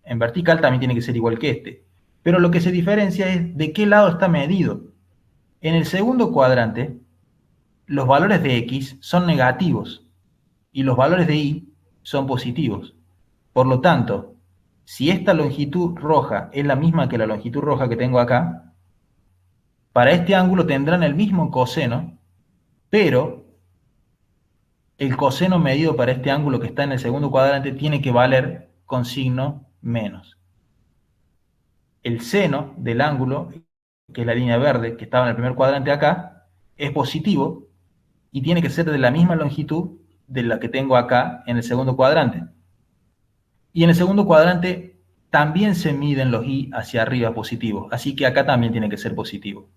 en vertical también tiene que ser igual que este. Pero lo que se diferencia es de qué lado está medido. En el segundo cuadrante, los valores de X son negativos y los valores de Y son positivos. Por lo tanto, si esta longitud roja es la misma que la longitud roja que tengo acá, para este ángulo tendrán el mismo coseno, pero el coseno medido para este ángulo que está en el segundo cuadrante tiene que valer con signo menos. El seno del ángulo, que es la línea verde que estaba en el primer cuadrante acá, es positivo y tiene que ser de la misma longitud de la que tengo acá en el segundo cuadrante. Y en el segundo cuadrante también se miden los y hacia arriba positivos, así que acá también tiene que ser positivo.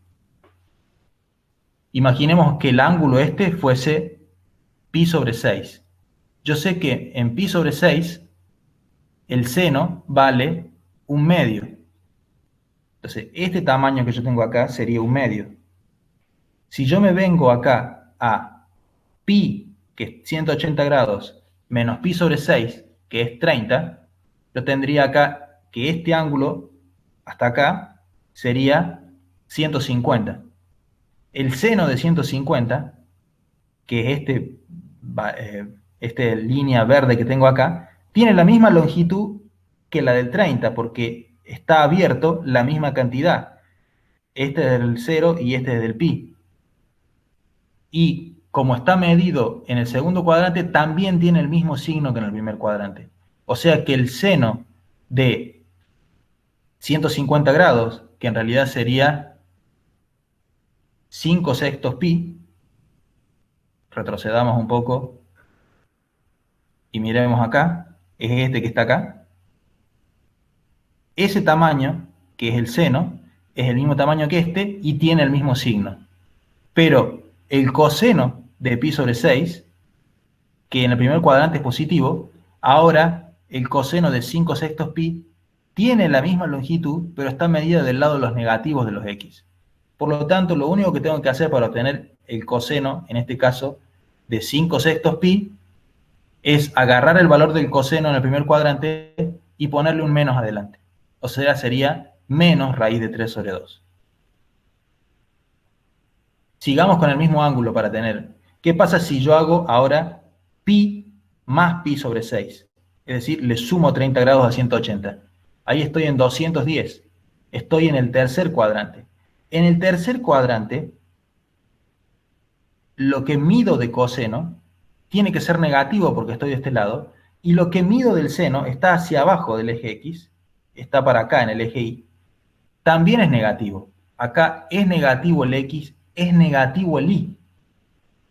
Imaginemos que el ángulo este fuese pi sobre 6. Yo sé que en pi sobre 6 el seno vale 1/2. Entonces, este tamaño que yo tengo acá sería 1/2. Si yo me vengo acá a pi, que es 180 grados, menos pi sobre 6, que es 30, yo tendría acá que este ángulo, hasta acá, sería 150. El seno de 150, que es esta línea verde que tengo acá, tiene la misma longitud que la del 30, porque está abierto la misma cantidad. Este es del 0 y este es del pi. Y como está medido en el segundo cuadrante, también tiene el mismo signo que en el primer cuadrante. O sea que el seno de 150 grados, que en realidad sería 5/6 pi, retrocedamos un poco y miremos acá, es este que está acá. Ese tamaño, que es el seno, es el mismo tamaño que este y tiene el mismo signo. Pero el coseno de pi sobre 6, que en el primer cuadrante es positivo, ahora el coseno de 5/6 pi tiene la misma longitud, pero está medida del lado de los negativos de los x. Por lo tanto, lo único que tengo que hacer para obtener el coseno, en este caso, de 5/6 pi, es agarrar el valor del coseno en el primer cuadrante y ponerle un menos adelante. O sea, sería menos raíz de 3 sobre 2. Sigamos con el mismo ángulo para tener. ¿Qué pasa si yo hago ahora pi más pi sobre 6? Es decir, le sumo 30 grados a 180. Ahí estoy en 210. Estoy en el tercer cuadrante. En el tercer cuadrante, lo que mido de coseno tiene que ser negativo porque estoy de este lado, y lo que mido del seno está hacia abajo del eje X, está para acá en el eje Y, también es negativo. Acá es negativo el X, es negativo el Y.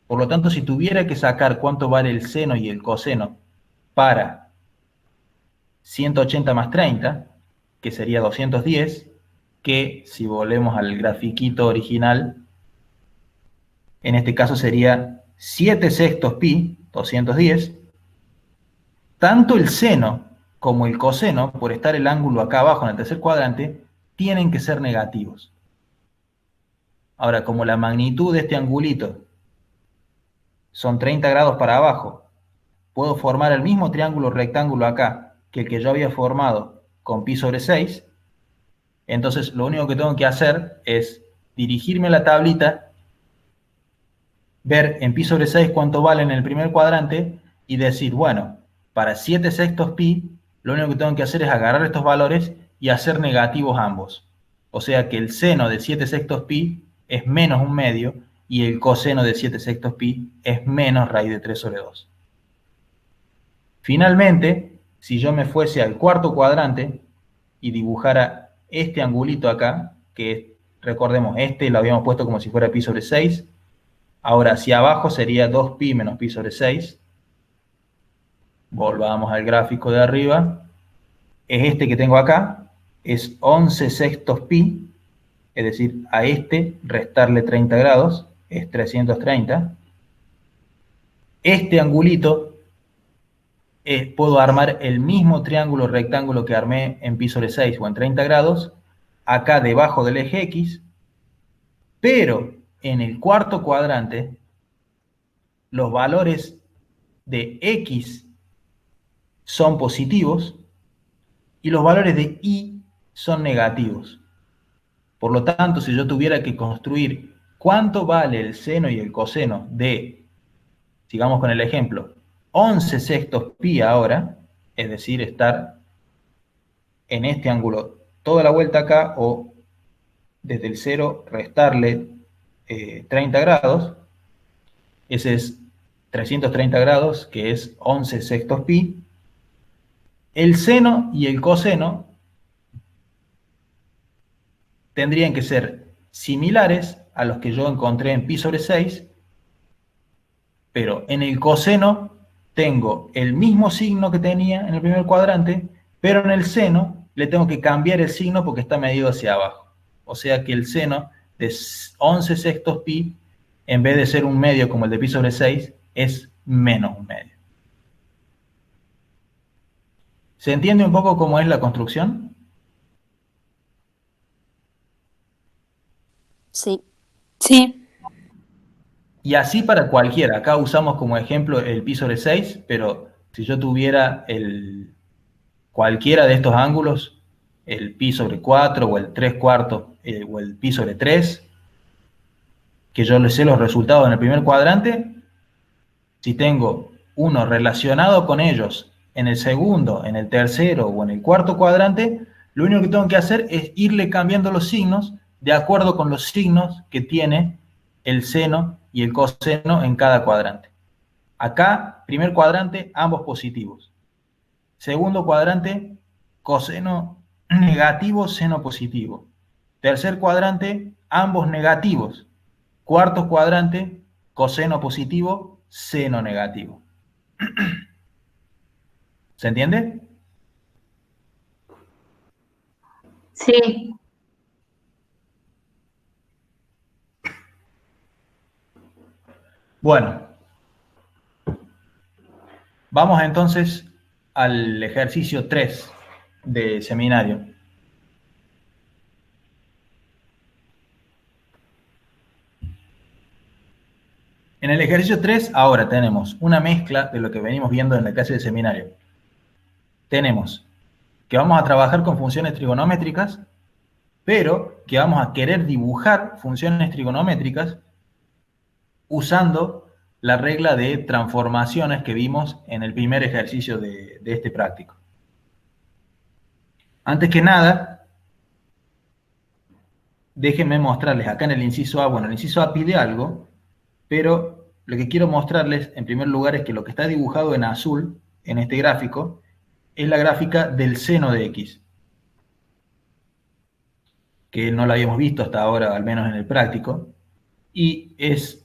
Por lo tanto, si tuviera que sacar cuánto vale el seno y el coseno para 180 más 30, que sería 210, que si volvemos al grafiquito original, en este caso sería 7/6 pi, 210, tanto el seno como el coseno, por estar el ángulo acá abajo en el tercer cuadrante, tienen que ser negativos. Ahora, como la magnitud de este angulito son 30 grados para abajo, puedo formar el mismo triángulo rectángulo acá que el que yo había formado con pi sobre 6. Entonces, lo único que tengo que hacer es dirigirme a la tablita, ver en pi sobre 6 cuánto vale en el primer cuadrante y decir, bueno, para 7/6 pi, lo único que tengo que hacer es agarrar estos valores y hacer negativos ambos. O sea que el seno de 7/6 pi es menos 1/2 y el coseno de 7/6 pi es menos raíz de 3 sobre 2. Finalmente, si yo me fuese al cuarto cuadrante y dibujara este angulito acá, que es recordemos, este lo habíamos puesto como si fuera pi sobre 6. Ahora, hacia abajo sería 2pi menos pi sobre 6. Volvamos al gráfico de arriba. Es este que tengo acá. Es 11 sextos pi. Es decir, a este restarle 30 grados. Es 330. Este angulito, puedo armar el mismo triángulo rectángulo que armé en pi sobre 6 o en 30 grados. Acá debajo del eje X. Pero en el cuarto cuadrante, los valores de X son positivos y los valores de Y son negativos. Por lo tanto, si yo tuviera que construir cuánto vale el seno y el coseno de, sigamos con el ejemplo, 11 sextos pi ahora, es decir, estar en este ángulo toda la vuelta acá o desde el 0 restarle 30 grados, ese es 330 grados, que es 11 sextos pi. El seno y el coseno tendrían que ser similares a los que yo encontré en pi sobre 6, pero en el coseno tengo el mismo signo que tenía en el primer cuadrante, pero en el seno le tengo que cambiar el signo porque está medido hacia abajo. O sea que el seno de 11 sextos pi, en vez de ser un medio como el de pi sobre 6, es menos un medio. ¿Se entiende un poco cómo es la construcción?
Sí.
Sí,
Y así para cualquiera. Acá usamos como ejemplo el pi sobre 6, pero si yo tuviera cualquiera de estos ángulos, el pi sobre 4 o el 3 cuartos o el pi sobre 3, que yo les sé los resultados en el primer cuadrante, si tengo uno relacionado con ellos en el segundo, en el tercero o en el cuarto cuadrante, lo único que tengo que hacer es irle cambiando los signos de acuerdo con los signos que tiene el seno y el coseno en cada cuadrante. Acá, primer cuadrante, ambos positivos. Segundo cuadrante, coseno negativo, seno positivo. Tercer cuadrante, ambos negativos. Cuarto cuadrante, coseno positivo, seno negativo. ¿Se entiende?
Sí.
Bueno, vamos entonces al ejercicio 3 de seminario. En el ejercicio 3 ahora tenemos una mezcla de lo que venimos viendo en la clase de seminario. Tenemos que vamos a trabajar con funciones trigonométricas, pero que vamos a querer dibujar funciones trigonométricas usando la regla de transformaciones que vimos en el primer ejercicio de este práctico. Antes que nada, déjenme mostrarles acá en el inciso A, bueno, el inciso A pide algo, pero lo que quiero mostrarles en primer lugar es que lo que está dibujado en azul, en este gráfico, es la gráfica del seno de X, que no la habíamos visto hasta ahora, al menos en el práctico, y es,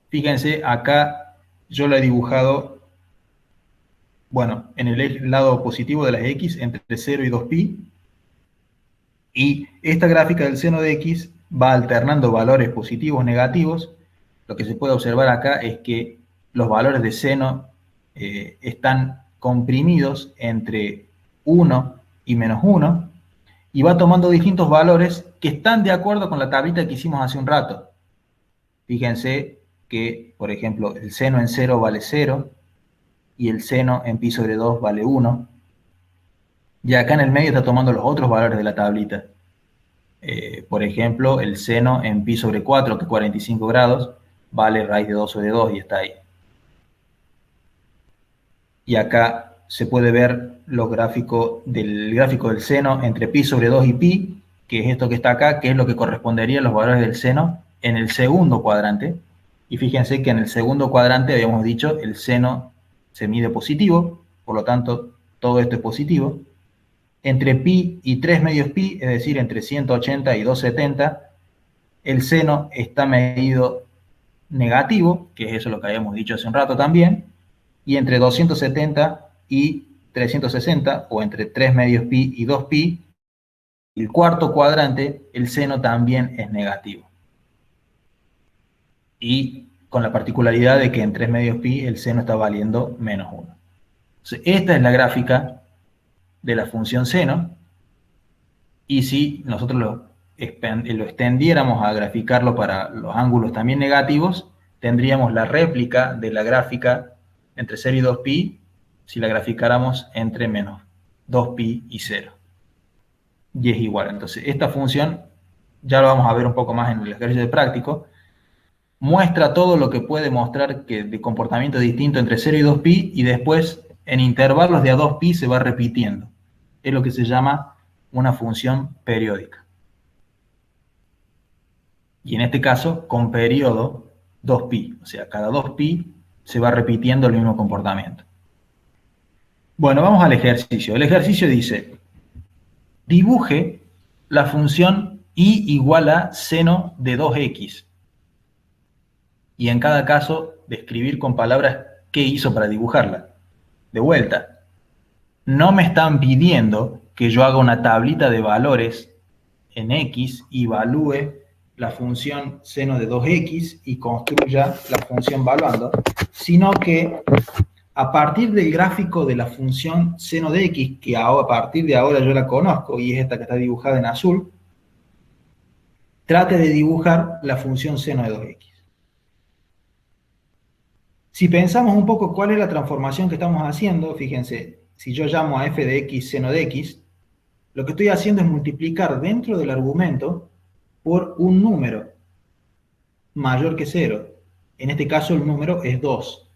fíjense, acá yo lo he dibujado, bueno, en el lado positivo de las X, entre 0 y 2pi, y esta gráfica del seno de X va alternando valores positivos, negativos. Lo que se puede observar acá es que los valores de seno están comprimidos entre 1 y menos 1, y va tomando distintos valores que están de acuerdo con la tablita que hicimos hace un rato. Fíjense que, por ejemplo, el seno en 0 vale 0, y el seno en pi sobre 2 vale 1. Y acá en el medio está tomando los otros valores de la tablita. Por ejemplo, el seno en pi sobre 4, que es 45 grados, vale raíz de 2 sobre 2 y está ahí. Y acá se puede ver los gráfico del seno entre pi sobre 2 y pi, que es esto que está acá, que es lo que correspondería a los valores del seno en el segundo cuadrante. Y fíjense que en el segundo cuadrante habíamos dicho el seno se mide positivo, por lo tanto todo esto es positivo. Entre pi y 3 medios pi, es decir, entre 180 y 270, el seno está medido negativo, que es eso lo que habíamos dicho hace un rato también, y entre 270 y 360, o entre 3 medios pi y 2 pi, el cuarto cuadrante, el seno también es negativo. Y con la particularidad de que en 3 medios pi el seno está valiendo menos 1. Entonces, esta es la gráfica de la función seno, y si nosotros lo extendiéramos a graficarlo para los ángulos también negativos, tendríamos la réplica de la gráfica entre 0 y 2pi si la graficáramos entre menos 2pi y 0. Y es igual. Entonces, esta función, ya lo vamos a ver un poco más en el ejercicio de práctico, muestra todo lo que puede mostrar que de comportamiento distinto entre 0 y 2pi, y después en intervalos de a 2pi se va repitiendo. Es lo que se llama una función periódica. Y en este caso, con periodo 2pi. O sea, cada 2pi se va repitiendo el mismo comportamiento. Bueno, vamos al ejercicio. El ejercicio dice, dibuje la función y igual a seno de 2x. Y en cada caso, describir con palabras qué hizo para dibujarla. De vuelta, no me están pidiendo que yo haga una tablita de valores en x y evalúe la función seno de 2x y construya la función valuando, sino que a partir del gráfico de la función seno de x, que a partir de ahora yo la conozco y es esta que está dibujada en azul, trate de dibujar la función seno de 2x. Si pensamos un poco cuál es la transformación que estamos haciendo, fíjense, si yo llamo a f de x seno de x, lo que estoy haciendo es multiplicar dentro del argumento por un número mayor que 0. En este caso el número es 2.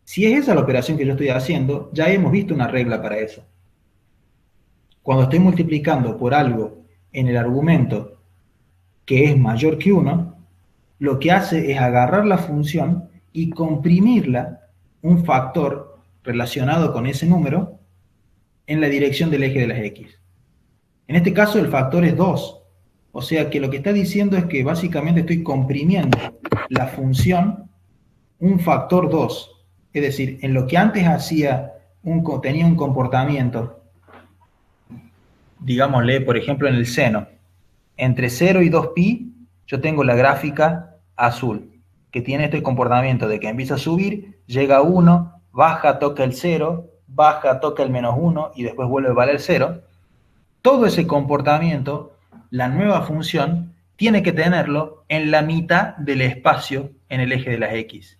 Si es esa la operación que yo estoy haciendo, ya hemos visto una regla para eso. Cuando estoy multiplicando por algo en el argumento que es mayor que 1, lo que hace es agarrar la función y comprimirla un factor relacionado con ese número en la dirección del eje de las x. En este caso el factor es 2. O sea que lo que está diciendo es que básicamente estoy comprimiendo la función un factor 2. Es decir, en lo que antes tenía un comportamiento, digámosle, por ejemplo, en el seno, entre 0 y 2pi, yo tengo la gráfica azul, que tiene este comportamiento de que empieza a subir, llega a 1, baja, toca el 0, baja, toca el menos 1 y después vuelve a valer 0. Todo ese comportamiento, la nueva función, tiene que tenerlo en la mitad del espacio en el eje de las x.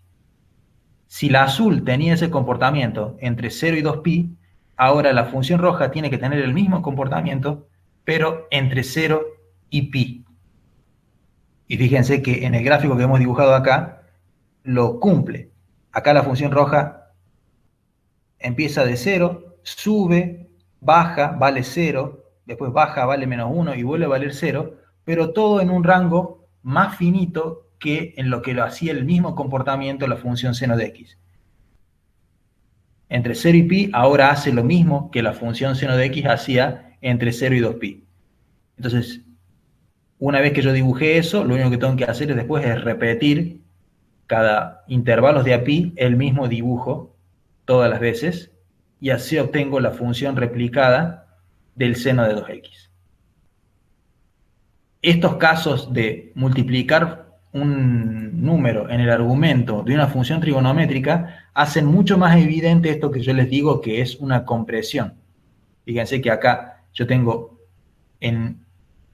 Si la azul tenía ese comportamiento entre 0 y 2pi, ahora la función roja tiene que tener el mismo comportamiento, pero entre 0 y pi. Y fíjense que en el gráfico que hemos dibujado acá, lo cumple. Acá la función roja empieza de 0, sube, baja, vale 0, después baja, vale menos 1 y vuelve a valer 0, pero todo en un rango más finito que en lo que lo hacía el mismo comportamiento la función seno de x. Entre 0 y pi ahora hace lo mismo que la función seno de x hacía entre 0 y 2pi. Entonces, una vez que yo dibujé eso, lo único que tengo que hacer después es repetir cada intervalos de a pi el mismo dibujo todas las veces, y así obtengo la función replicada del seno de 2x. Estos casos de multiplicar un número en el argumento de una función trigonométrica hacen mucho más evidente esto que yo les digo que es una compresión. Fíjense que acá yo tengo en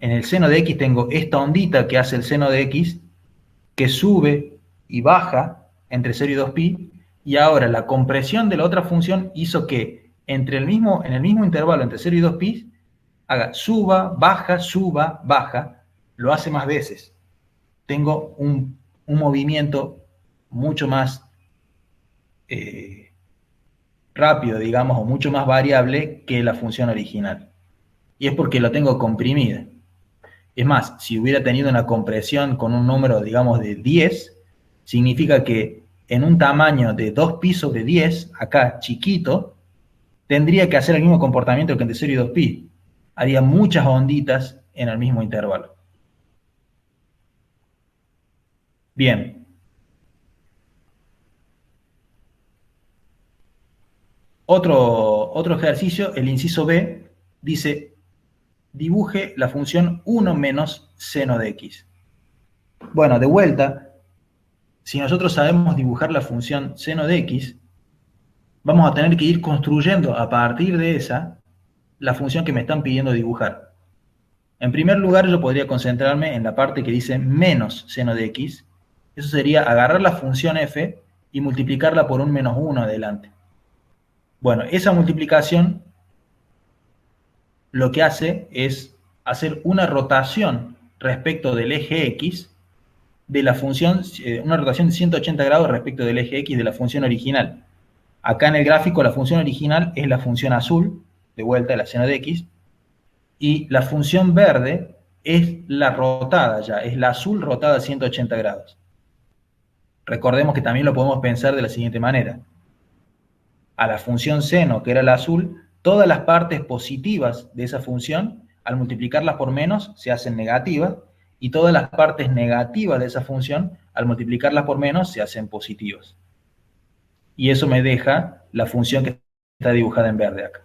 el seno de x tengo esta ondita que hace el seno de x, que sube y baja entre 0 y 2pi, y ahora la compresión de la otra función hizo que en el mismo intervalo entre 0 y 2pi haga suba, baja, lo hace más veces. Tengo un movimiento mucho más rápido, digamos, o mucho más variable que la función original. Y es porque lo tengo comprimida. Es más, si hubiera tenido una compresión con un número, digamos, de 10, significa que en un tamaño de 2pi sobre 10, acá chiquito, tendría que hacer el mismo comportamiento que entre 0 y 2pi. Haría muchas onditas en el mismo intervalo. Bien. Otro ejercicio, el inciso B, dice, dibuje la función 1 menos seno de x. Bueno, de vuelta, si nosotros sabemos dibujar la función seno de x, vamos a tener que ir construyendo a partir de esa la función que me están pidiendo dibujar. En primer lugar, yo podría concentrarme en la parte que dice menos seno de x. Eso sería agarrar la función f y multiplicarla por un menos 1 adelante. Bueno, esa multiplicación lo que hace es hacer una rotación respecto del eje x de la función, una rotación de 180 grados respecto del eje x de la función original. Acá en el gráfico la función original es la función azul, de vuelta de la seno de x, y la función verde es la rotada ya, es la azul rotada a 180 grados. Recordemos que también lo podemos pensar de la siguiente manera. A la función seno, que era la azul, todas las partes positivas de esa función, al multiplicarlas por menos, se hacen negativas, y todas las partes negativas de esa función, al multiplicarlas por menos, se hacen positivas. Y eso me deja la función que está dibujada en verde acá.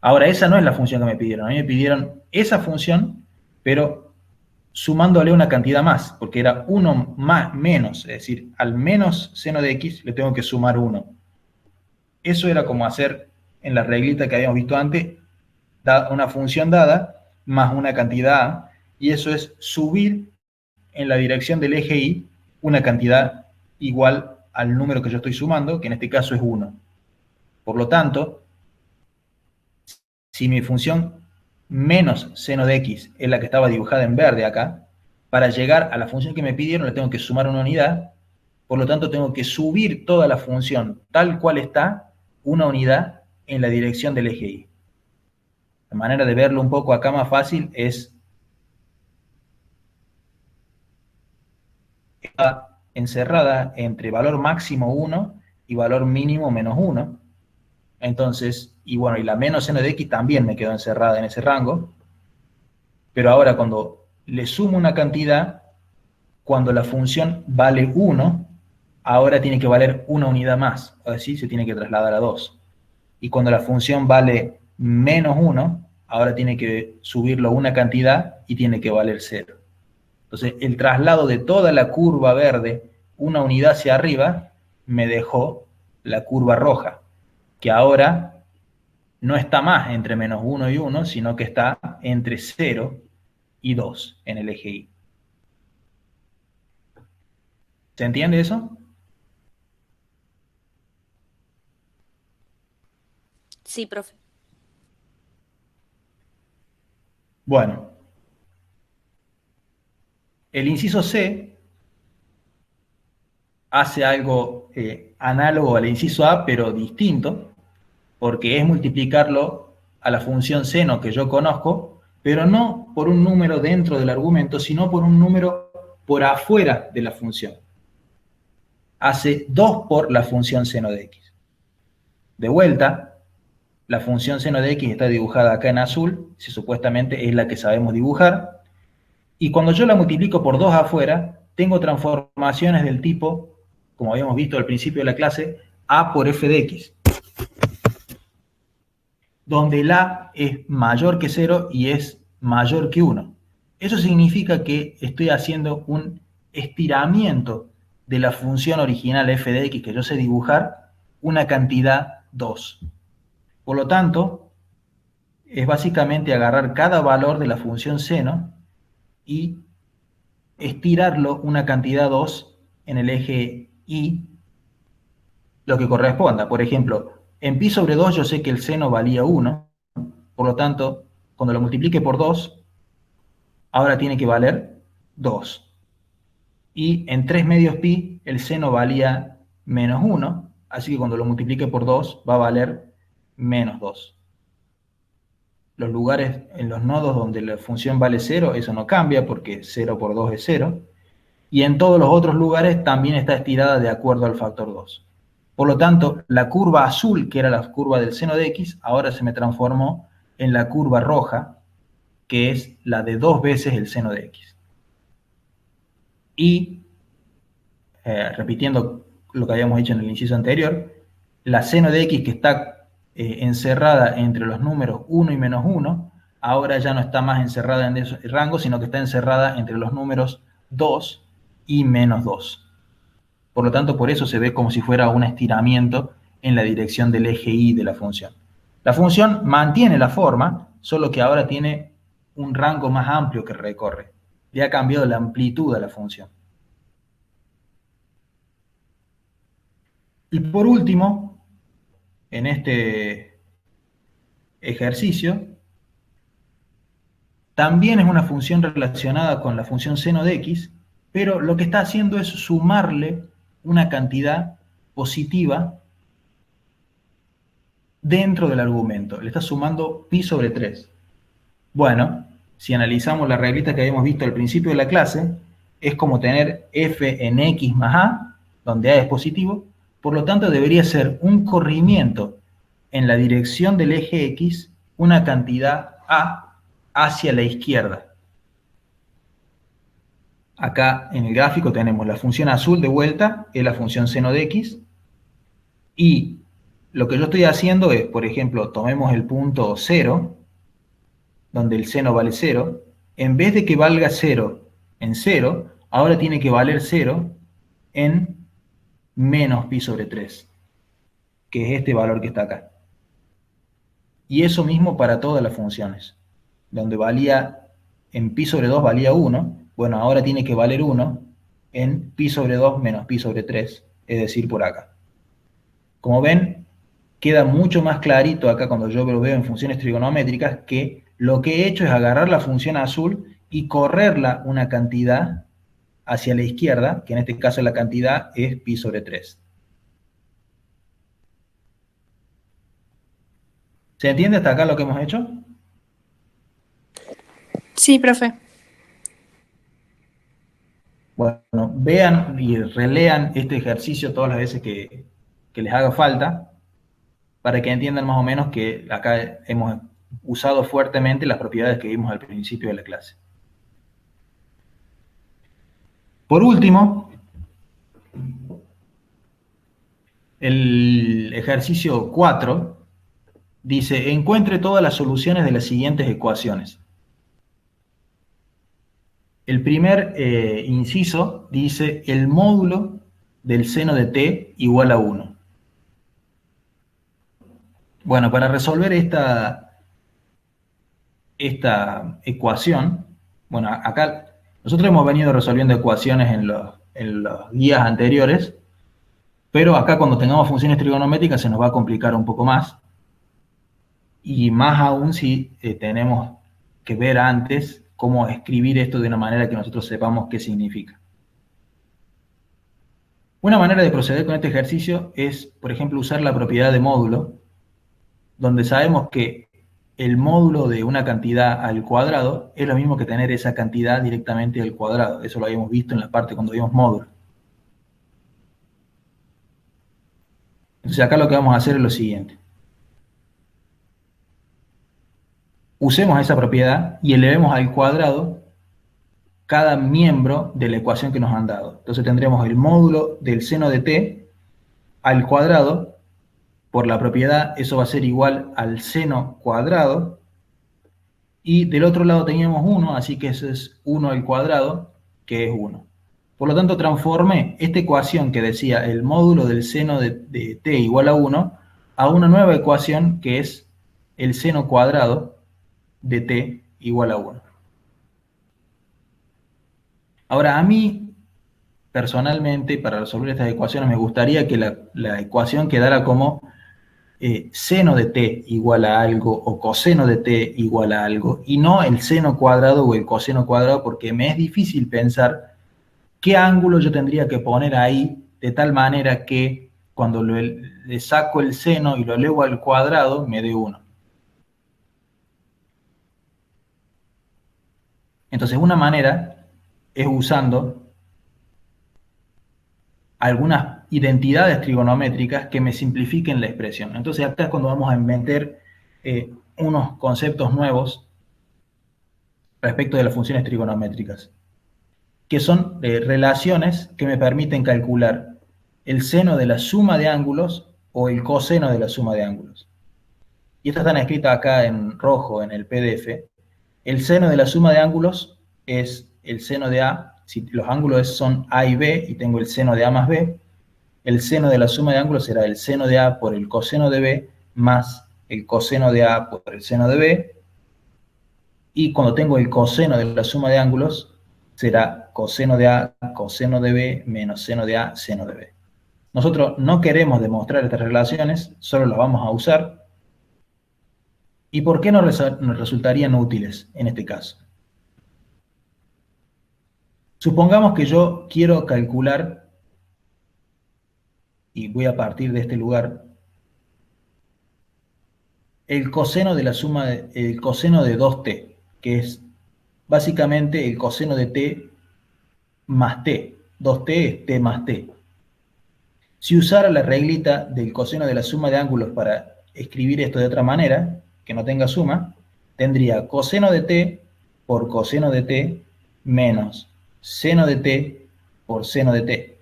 Ahora, esa no es la función que me pidieron. A mí me pidieron esa función, pero sumándole una cantidad más, porque era 1 más menos, es decir, al menos seno de x le tengo que sumar 1. Eso era como hacer en la reglita que habíamos visto antes, una función dada más una cantidad a, y eso es subir en la dirección del eje y una cantidad igual al número que yo estoy sumando, que en este caso es 1. Por lo tanto, si mi función menos seno de x es la que estaba dibujada en verde acá, para llegar a la función que me pidieron le tengo que sumar una unidad, por lo tanto tengo que subir toda la función tal cual está, una unidad en la dirección del eje y. La manera de verlo un poco acá más fácil es está encerrada entre valor máximo 1 y valor mínimo menos 1. Entonces, y bueno, y la menos seno de x también me quedó encerrada en ese rango. Pero ahora cuando le sumo una cantidad, cuando la función vale 1, ahora tiene que valer una unidad más. Es decir, se tiene que trasladar a 2. Y cuando la función vale menos 1, ahora tiene que subirlo una cantidad y tiene que valer 0. Entonces, el traslado de toda la curva verde, una unidad hacia arriba, me dejó la curva roja, que ahora no está más entre menos 1 y 1, sino que está entre 0 y 2 en el eje Y. ¿Se entiende eso?
Sí, profe.
Bueno, el inciso C hace algo análogo al inciso A, pero distinto, porque es multiplicarlo a la función seno que yo conozco, pero no por un número dentro del argumento, sino por un número por afuera de la función. Hace 2 por la función seno de x. De vuelta, la función seno de x está dibujada acá en azul, si supuestamente es la que sabemos dibujar, y cuando yo la multiplico por 2 afuera, tengo transformaciones del tipo, como habíamos visto al principio de la clase, a por f de x, donde el a es mayor que 0 y es mayor que 1. Eso significa que estoy haciendo un estiramiento de la función original f de x que yo sé dibujar, una cantidad 2. Por lo tanto, es básicamente agarrar cada valor de la función seno y estirarlo una cantidad 2 en el eje y, lo que corresponda. Por ejemplo, en pi sobre 2 yo sé que el seno valía 1, por lo tanto, cuando lo multiplique por 2, ahora tiene que valer 2. Y en 3 medios pi el seno valía menos 1, así que cuando lo multiplique por 2 va a valer menos 2. Los lugares en los nodos donde la función vale 0, eso no cambia porque 0 por 2 es 0. Y en todos los otros lugares también está estirada de acuerdo al factor 2. Por lo tanto, la curva azul, que era la curva del seno de x, ahora se me transformó en la curva roja, que es la de 2 veces el seno de x. Y, repitiendo lo que habíamos dicho en el inciso anterior, la seno de x que está encerrada entre los números 1 y menos 1, ahora ya no está más encerrada en ese rango, sino que está encerrada entre los números 2 y menos 2. Por lo tanto, por eso se ve como si fuera un estiramiento en la dirección del eje y de la función. La función mantiene la forma, solo que ahora tiene un rango más amplio que recorre. Le ha cambiado la amplitud a la función. Y por último, en este ejercicio, también es una función relacionada con la función seno de x, pero lo que está haciendo es sumarle una cantidad positiva dentro del argumento. Le está sumando pi sobre 3. Bueno, si analizamos la reglita que habíamos visto al principio de la clase, es como tener f en x más a, donde a es positivo, por lo tanto debería ser un corrimiento en la dirección del eje x, una cantidad a hacia la izquierda. Acá en el gráfico tenemos la función azul de vuelta, es la función seno de x, y lo que yo estoy haciendo es, por ejemplo, tomemos el punto 0, donde el seno vale 0, en vez de que valga 0 en 0, ahora tiene que valer 0 en menos pi sobre 3, que es este valor que está acá. Y eso mismo para todas las funciones, donde valía, en pi sobre 2 valía 1, bueno, ahora tiene que valer 1 en pi sobre 2 menos pi sobre 3, es decir, por acá. Como ven, queda mucho más clarito acá cuando yo lo veo en funciones trigonométricas que lo que he hecho es agarrar la función azul y correrla una cantidad hacia la izquierda, que en este caso la cantidad es pi sobre 3. ¿Se entiende hasta acá lo que hemos hecho?
Sí, profe.
Bueno, vean y relean este ejercicio todas las veces que les haga falta, para que entiendan más o menos que acá hemos usado fuertemente las propiedades que vimos al principio de la clase. Por último, el ejercicio 4 dice, encuentre todas las soluciones de las siguientes ecuaciones. El primer inciso dice, el módulo del seno de t igual a 1. Bueno, para resolver esta ecuación, bueno, acá nosotros hemos venido resolviendo ecuaciones en los guías anteriores, pero acá cuando tengamos funciones trigonométricas se nos va a complicar un poco más, y más aún si tenemos que ver antes cómo escribir esto de una manera que nosotros sepamos qué significa. Una manera de proceder con este ejercicio es, por ejemplo, usar la propiedad de módulo, donde sabemos que el módulo de una cantidad al cuadrado es lo mismo que tener esa cantidad directamente al cuadrado. Eso lo habíamos visto en la parte cuando vimos módulo. Entonces acá lo que vamos a hacer es lo siguiente. Usemos esa propiedad y elevemos al cuadrado cada miembro de la ecuación que nos han dado. Entonces tendremos el módulo del seno de t al cuadrado. Por la propiedad, eso va a ser igual al seno cuadrado. Y del otro lado teníamos 1, así que eso es 1 al cuadrado, que es 1. Por lo tanto, transformé esta ecuación que decía el módulo del seno de t igual a 1 a una nueva ecuación que es el seno cuadrado de t igual a 1. Ahora, a mí, personalmente, para resolver estas ecuaciones, me gustaría que la ecuación quedara como seno de t igual a algo o coseno de t igual a algo, y no el seno cuadrado o el coseno cuadrado, porque me es difícil pensar qué ángulo yo tendría que poner ahí de tal manera que cuando le saco el seno y lo elevo al cuadrado me dé 1. Entonces una manera es usando algunas identidades trigonométricas que me simplifiquen la expresión. Entonces acá es cuando vamos a meter unos conceptos nuevos respecto de las funciones trigonométricas. que son relaciones que me permiten calcular el seno de la suma de ángulos o el coseno de la suma de ángulos. Y estas están escritas acá en rojo en el PDF. El seno de la suma de ángulos es el seno de A. Si los ángulos son A y B y tengo el seno de A más B, el seno de la suma de ángulos será el seno de A por el coseno de B más el coseno de A por el seno de B. Y cuando tengo el coseno de la suma de ángulos, será coseno de A, coseno de B, menos seno de A, seno de B. Nosotros no queremos demostrar estas relaciones, solo las vamos a usar. ¿Y por qué nos resultarían útiles en este caso? Supongamos que yo quiero calcular, y voy a partir de este lugar, el coseno de la suma, el coseno de 2t, que es básicamente el coseno de t más t. 2t es t más t. Si usara la reglita del coseno de la suma de ángulos para escribir esto de otra manera, que no tenga suma, tendría coseno de t por coseno de t menos seno de t por seno de t.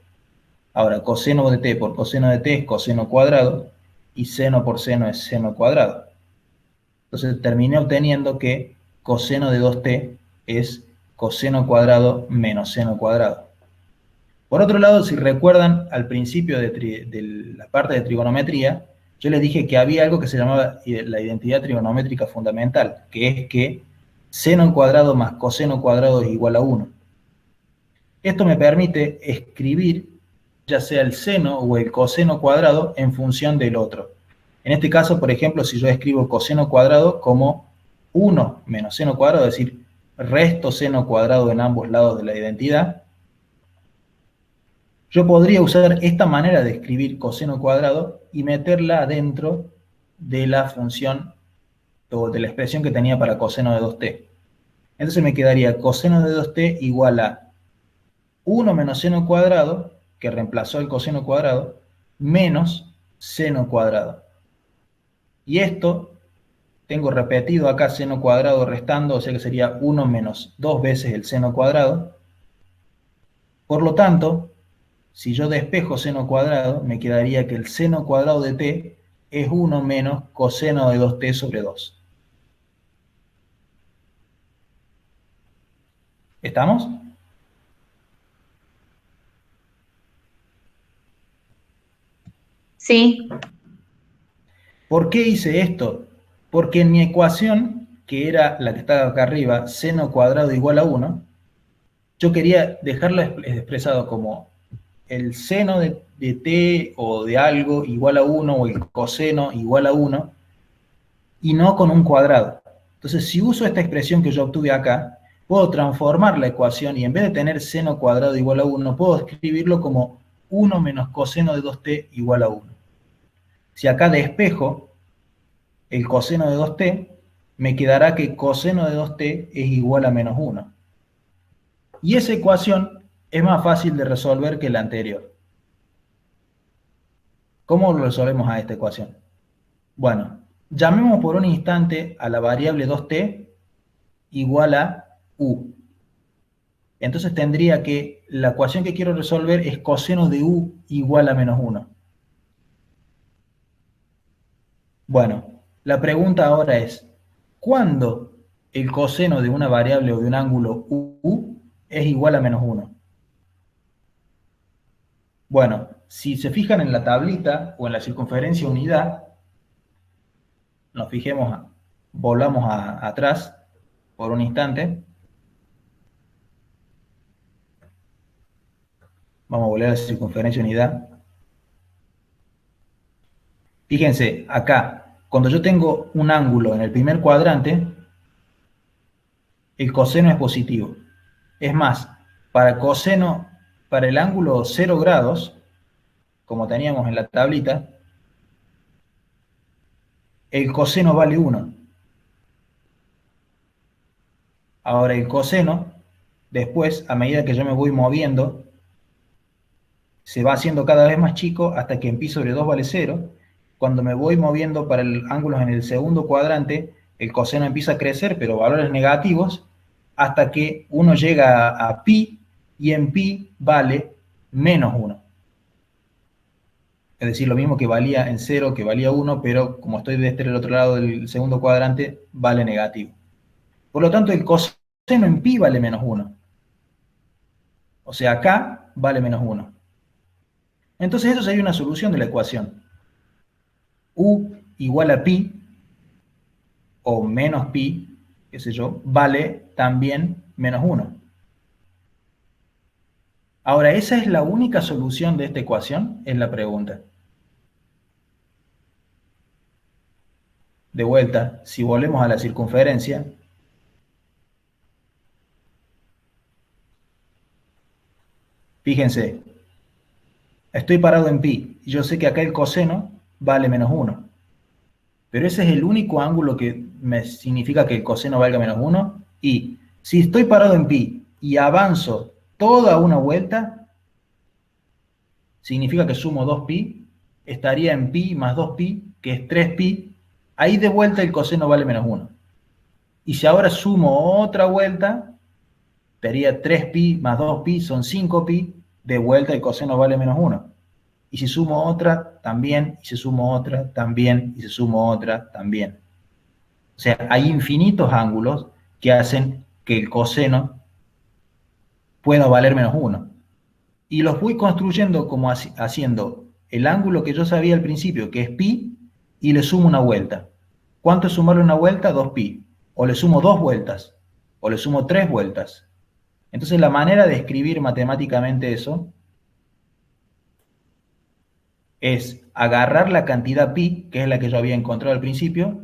Ahora, coseno de t por coseno de t es coseno cuadrado y seno por seno es seno cuadrado. Entonces terminé obteniendo que coseno de 2t es coseno cuadrado menos seno cuadrado. Por otro lado, si recuerdan al principio de la parte de trigonometría, yo les dije que había algo que se llamaba la identidad trigonométrica fundamental, que es que seno cuadrado más coseno cuadrado es igual a 1. Esto me permite escribir ya sea el seno o el coseno cuadrado en función del otro. En este caso, por ejemplo, si yo escribo coseno cuadrado como 1 menos seno cuadrado, es decir, resto seno cuadrado en ambos lados de la identidad, yo podría usar esta manera de escribir coseno cuadrado y meterla adentro de la función o de la expresión que tenía para coseno de 2t. Entonces me quedaría coseno de 2t igual a 1 menos seno cuadrado, que reemplazó el coseno cuadrado, menos seno cuadrado. Y esto tengo repetido acá seno cuadrado restando, o sea que sería 1 menos 2 veces el seno cuadrado. Por lo tanto, si yo despejo seno cuadrado, me quedaría que el seno cuadrado de t es 1 menos coseno de 2t sobre 2. ¿Estamos?
Sí,
¿Por qué hice esto? Porque en mi ecuación, que era la que estaba acá arriba, seno cuadrado igual a 1, yo quería dejarla expresado como el seno de t o de algo igual a 1 o el coseno igual a 1 y no con un cuadrado. Entonces, si uso esta expresión que yo obtuve acá, puedo transformar la ecuación y en vez de tener seno cuadrado igual a 1, puedo escribirlo como 1 menos coseno de 2t igual a 1. Si acá despejo el coseno de 2t, me quedará que coseno de 2t es igual a menos 1. Y esa ecuación es más fácil de resolver que la anterior. ¿Cómo lo resolvemos a esta ecuación? Bueno, llamemos por un instante a la variable 2t igual a u. Entonces tendría que la ecuación que quiero resolver es coseno de u igual a menos 1. Bueno, la pregunta ahora es, ¿cuándo el coseno de una variable o de un ángulo u es igual a menos 1? Bueno, si se fijan en la tablita o en la circunferencia unidad, nos fijemos, volvamos atrás por un instante. Vamos a volver a la circunferencia unidad. Fíjense, acá, cuando yo tengo un ángulo en el primer cuadrante, el coseno es positivo. Es más, para el ángulo 0 grados, como teníamos en la tablita, el coseno vale 1. Ahora el coseno, después, a medida que yo me voy moviendo, se va haciendo cada vez más chico hasta que en pi sobre 2 vale 0. Cuando me voy moviendo para el ángulo en el segundo cuadrante, el coseno empieza a crecer, pero valores negativos, hasta que uno llega a pi, y en pi vale menos 1. Es decir, lo mismo que valía en 0, que valía 1, pero como estoy de del otro lado del segundo cuadrante, vale negativo. Por lo tanto, el coseno en pi vale menos 1. O sea, acá vale menos 1. Entonces, eso sería una solución de la ecuación. U igual a pi, o menos pi, qué sé yo, vale también menos 1. Ahora, ¿esa es la única solución de esta ecuación? Es la pregunta. De vuelta, si volvemos a la circunferencia, fíjense, estoy parado en pi, y yo sé que acá el coseno vale menos 1. Pero ese es el único ángulo que me significa que el coseno valga menos 1. Y si estoy parado en pi y avanzo toda una vuelta, significa que sumo 2pi, estaría en pi más 2pi, que es 3pi. Ahí de vuelta el coseno vale menos 1. Y si ahora sumo otra vuelta, sería 3pi más 2pi, son 5pi, de vuelta el coseno vale menos 1. Y si sumo otra, también, y si sumo otra, también, y si sumo otra, también. O sea, hay infinitos ángulos que hacen que el coseno pueda valer menos 1. Y los voy construyendo como haciendo el ángulo que yo sabía al principio, que es pi, y le sumo una vuelta. ¿Cuánto es sumarle una vuelta? 2pi. O le sumo 2 vueltas, o le sumo 3 vueltas. Entonces la manera de escribir matemáticamente eso es agarrar la cantidad pi, que es la que yo había encontrado al principio,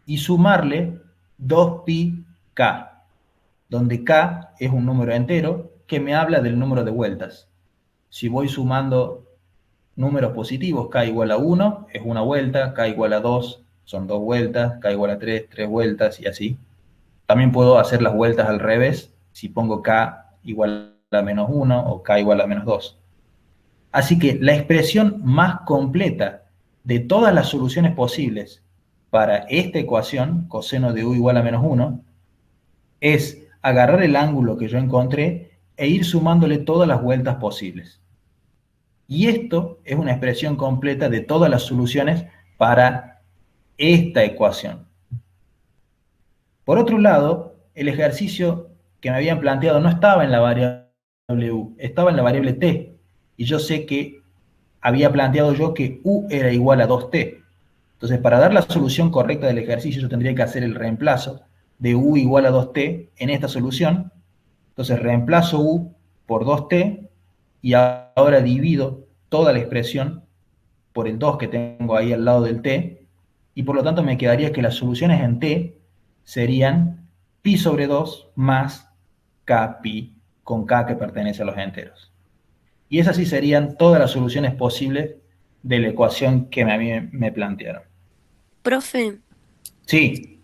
y sumarle 2pi_k, donde k es un número entero que me habla del número de vueltas. Si voy sumando números positivos, k igual a 1 es una vuelta, k igual a 2 son 2 vueltas, k igual a 3, 3 vueltas y así. También puedo hacer las vueltas al revés, si pongo k igual a menos 1 o k igual a menos 2. Así que la expresión más completa de todas las soluciones posibles para esta ecuación, coseno de u igual a menos 1, es agarrar el ángulo que yo encontré e ir sumándole todas las vueltas posibles. Y esto es una expresión completa de todas las soluciones para esta ecuación. Por otro lado, el ejercicio que me habían planteado no estaba en la variable u, estaba en la variable t. Y yo sé que había planteado yo que u era igual a 2t. Entonces, para dar la solución correcta del ejercicio, yo tendría que hacer el reemplazo de u igual a 2t en esta solución. Entonces, reemplazo u por 2t y ahora divido toda la expresión por el 2 que tengo ahí al lado del t, y por lo tanto me quedaría que las soluciones en t serían pi sobre 2 más k pi, con k que pertenece a los enteros. Y esas sí serían todas las soluciones posibles de la ecuación que a mí me plantearon.
Profe,
Sí,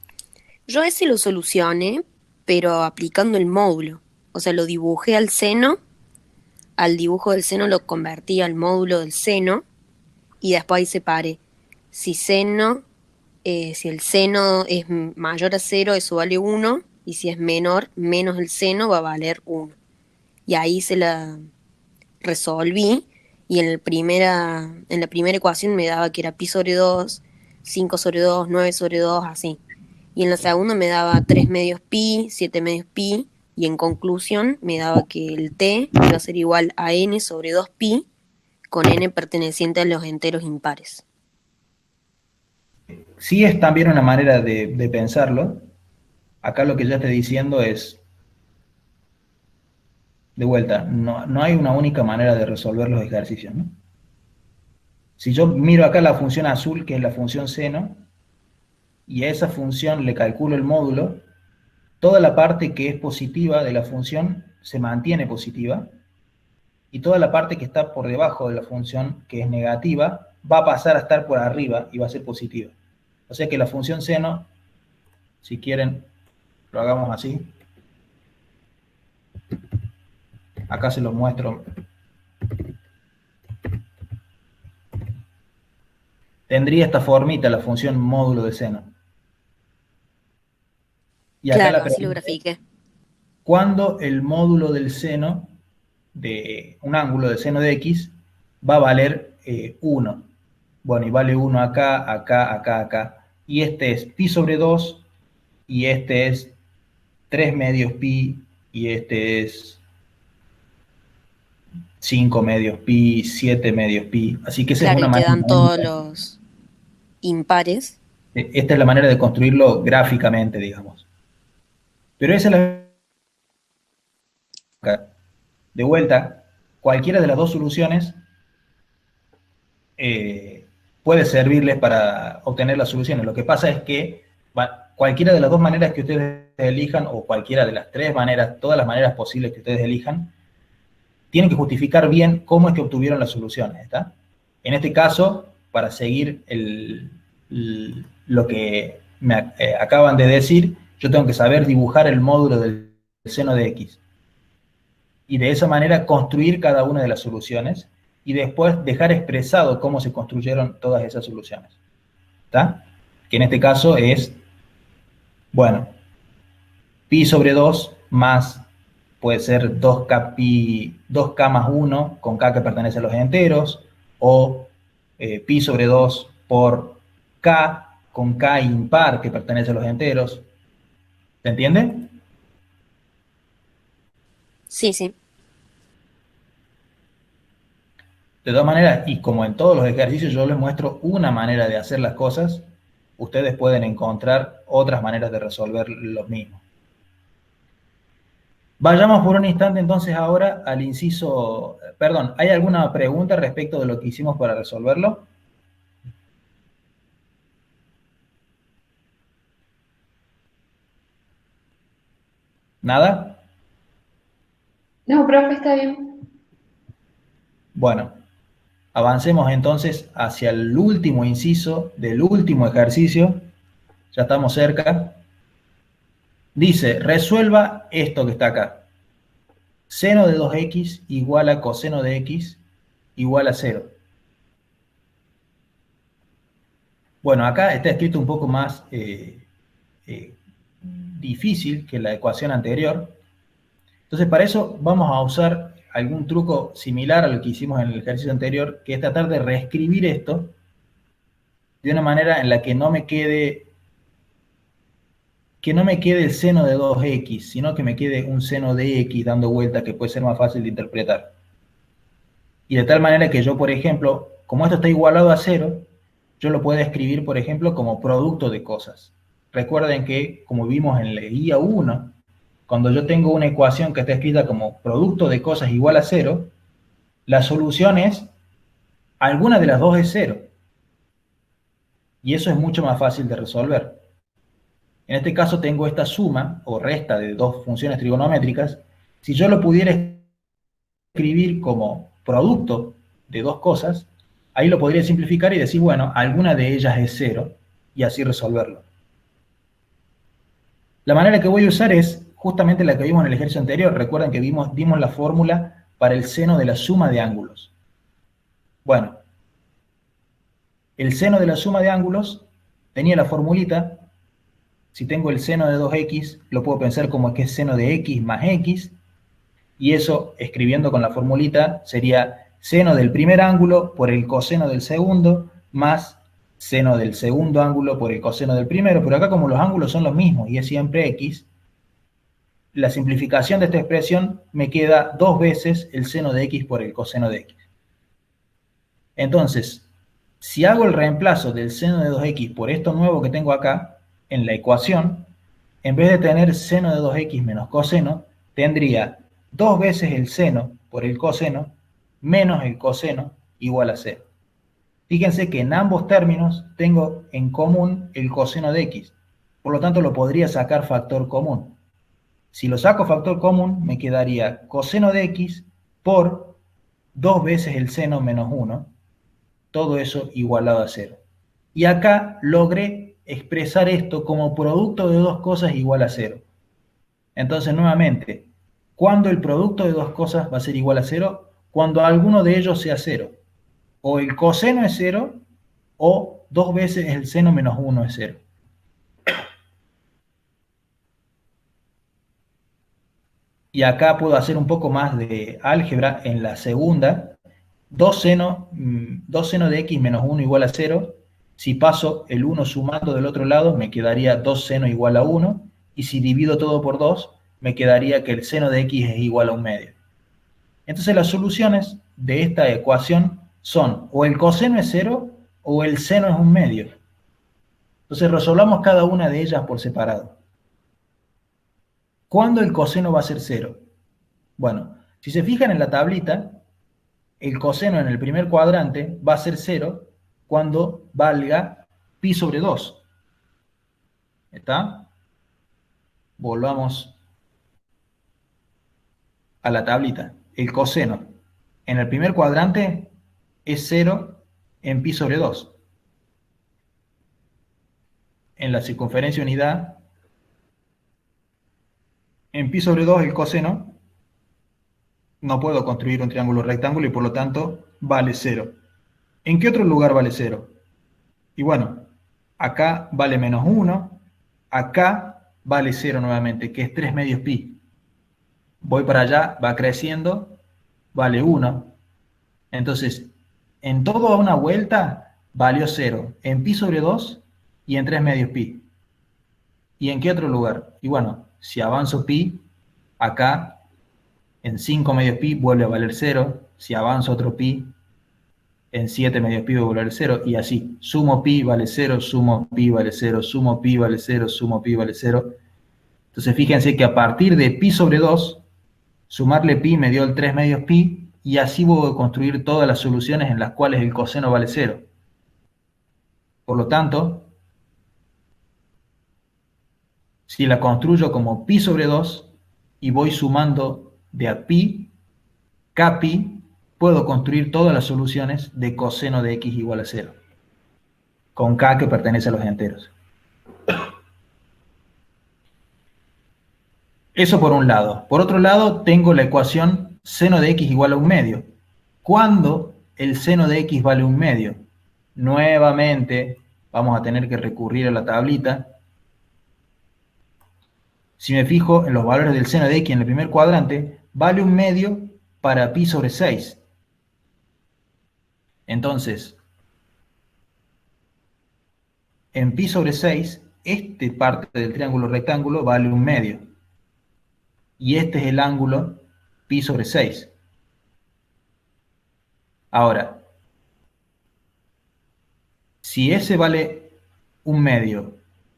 yo ese lo solucioné, pero aplicando el módulo. O sea, lo dibujé al seno, al dibujo del seno lo convertí al módulo del seno, y después ahí separé. Si si el seno es mayor a 0, eso vale 1, y si es menor, menos el seno va a valer 1. Y ahí se la resolví, y en la primera ecuación me daba que era pi sobre 2, 5 sobre 2, 9 sobre 2, así. Y en la segunda me daba 3 medios pi, 7 medios pi, y en conclusión me daba que el t iba a ser igual a n sobre 2pi, con n perteneciente a los enteros impares.
sí es también una manera de pensarlo. Acá lo que yo estoy diciendo es, de vuelta, no hay una única manera de resolver los ejercicios, ¿no? Si yo miro acá la función azul, que es la función seno, y a esa función le calculo el módulo, toda la parte que es positiva de la función se mantiene positiva, y toda la parte que está por debajo de la función, que es negativa, va a pasar a estar por arriba y va a ser positiva. O sea que la función seno, si quieren, lo hagamos así. Acá se los muestro. Tendría esta formita, la función módulo de seno. Y acá
Claro,
la
así lo
pregunta es,
grafiqué.
¿cuándo el módulo del seno de un ángulo de seno de x va a valer 1. Bueno, y vale 1 acá, acá, acá, acá. Y este es pi sobre 2, y este es 3 medios pi, y este es 5 medios pi, 7 medios pi. Así que esa
Claro,
es una
y te
manera
dan todos los impares.
esta es la manera de construirlo gráficamente, digamos. Pero esa es la... De vuelta, cualquiera de las dos soluciones puede servirles para obtener las soluciones. Lo que pasa es que cualquiera de las dos maneras que ustedes elijan, o cualquiera de las tres maneras, todas las maneras posibles que ustedes elijan, tienen que justificar bien cómo es que obtuvieron las soluciones, ¿está? En este caso, para seguir lo que me acaban de decir, yo tengo que saber dibujar el módulo del seno de x. Y de esa manera construir cada una de las soluciones y después dejar expresado cómo se construyeron todas esas soluciones. ¿Está? Que en este caso es, bueno, pi sobre 2 más, puede ser 2k más 1 con k que pertenece a los enteros, o pi sobre 2 por k con k impar que pertenece a los enteros. ¿Se entiende?
Sí, sí.
De todas maneras, y como en todos los ejercicios yo les muestro una manera de hacer las cosas, ustedes pueden encontrar otras maneras de resolver los mismos. Vayamos por un instante entonces ahora al inciso, perdón, ¿hay alguna pregunta respecto de lo que hicimos para resolverlo? ¿Nada?
No, profe, está bien.
Bueno, avancemos entonces hacia el último inciso del último ejercicio. Ya estamos cerca. Dice, resuelva esto que está acá. Seno de 2x igual a coseno de x igual a 0. Bueno, acá está escrito un poco más difícil que la ecuación anterior. Entonces, para eso vamos a usar algún truco similar a lo que hicimos en el ejercicio anterior, que es tratar de reescribir esto de una manera en la que no me quede el seno de 2x, sino que me quede un seno de x dando vueltas que puede ser más fácil de interpretar. Y de tal manera que yo, por ejemplo, como esto está igualado a 0, yo lo puedo escribir, por ejemplo, como producto de cosas. Recuerden que, como vimos en la guía 1, cuando yo tengo una ecuación que está escrita como producto de cosas igual a 0, la solución es, alguna de las dos es 0. Y eso es mucho más fácil de resolver. En este caso tengo esta suma o resta de dos funciones trigonométricas. Si yo lo pudiera escribir como producto de dos cosas, ahí lo podría simplificar y decir, bueno, alguna de ellas es 0, y así resolverlo. La manera que voy a usar es justamente la que vimos en el ejercicio anterior. Recuerden que dimos la fórmula para el seno de la suma de ángulos. Bueno, el seno de la suma de ángulos tenía la formulita. Si tengo el seno de 2x, lo puedo pensar como que es seno de x más x, y eso, escribiendo con la formulita, sería seno del primer ángulo por el coseno del segundo, más seno del segundo ángulo por el coseno del primero. Pero acá, como los ángulos son los mismos y es siempre x, la simplificación de esta expresión me queda 2 veces el seno de x por el coseno de x. Entonces, si hago el reemplazo del seno de 2x por esto nuevo que tengo acá, en la ecuación, en vez de tener seno de 2x menos coseno, tendría 2 veces el seno por el coseno menos el coseno igual a 0. Fíjense que en ambos términos tengo en común el coseno de x, por lo tanto lo podría sacar factor común. Si lo saco factor común, me quedaría coseno de x por 2 veces el seno menos 1, todo eso igualado a 0. Y acá logré expresar esto como producto de dos cosas igual a 0. Entonces, nuevamente, ¿cuándo el producto de dos cosas va a ser igual a 0? Cuando alguno de ellos sea 0. O el coseno es 0, o 2 veces el seno menos 1 es 0. y acá puedo hacer un poco más de álgebra en la segunda. 2 seno de x menos 1 igual a 0. Si paso el 1 sumando del otro lado, me quedaría 2 seno igual a 1. Y si divido todo por 2, me quedaría que el seno de x es igual a 1/2. Entonces las soluciones de esta ecuación son o el coseno es 0 o el seno es 1/2. Entonces resolvamos cada una de ellas por separado. ¿Cuándo el coseno va a ser 0? Bueno, si se fijan en la tablita, el coseno en el primer cuadrante va a ser 0 cuando valga pi sobre 2. ¿Está? Volvamos a la tablita. El coseno en el primer cuadrante es 0 en pi sobre 2. En la circunferencia unidad, en pi sobre 2 el coseno, no puedo construir un triángulo rectángulo y por lo tanto vale 0. ¿En qué otro lugar vale 0? Y bueno, acá vale menos 1, acá vale 0 nuevamente, que es 3 medios pi. Voy para allá, va creciendo, vale 1. Entonces, en toda una vuelta valió 0, en pi sobre 2 y en 3 medios pi. ¿Y en qué otro lugar? Y bueno, si avanzo pi, acá en 5 medios pi vuelve a valer 0, si avanzo otro pi, en 7 medios pi vuelve a valer 0, y así, sumo pi vale 0, sumo pi vale 0, sumo pi vale 0, sumo pi vale 0. Entonces fíjense que a partir de pi sobre 2, sumarle pi me dio el 3 medios pi, y así voy a construir todas las soluciones en las cuales el coseno vale 0. Por lo tanto, si la construyo como pi sobre 2 y voy sumando de a pi, kpi, puedo construir todas las soluciones de coseno de x igual a 0, con k que pertenece a los enteros. Eso por un lado. Por otro lado, tengo la ecuación seno de x igual a 1/2. ¿Cuándo el seno de x vale 1/2? Nuevamente, vamos a tener que recurrir a la tablita. Si me fijo en los valores del seno de x en el primer cuadrante, vale 1/2 para pi sobre 6. Entonces, en pi sobre 6, esta parte del triángulo rectángulo vale 1/2. Y este es el ángulo pi sobre 6. Ahora, si ese vale 1/2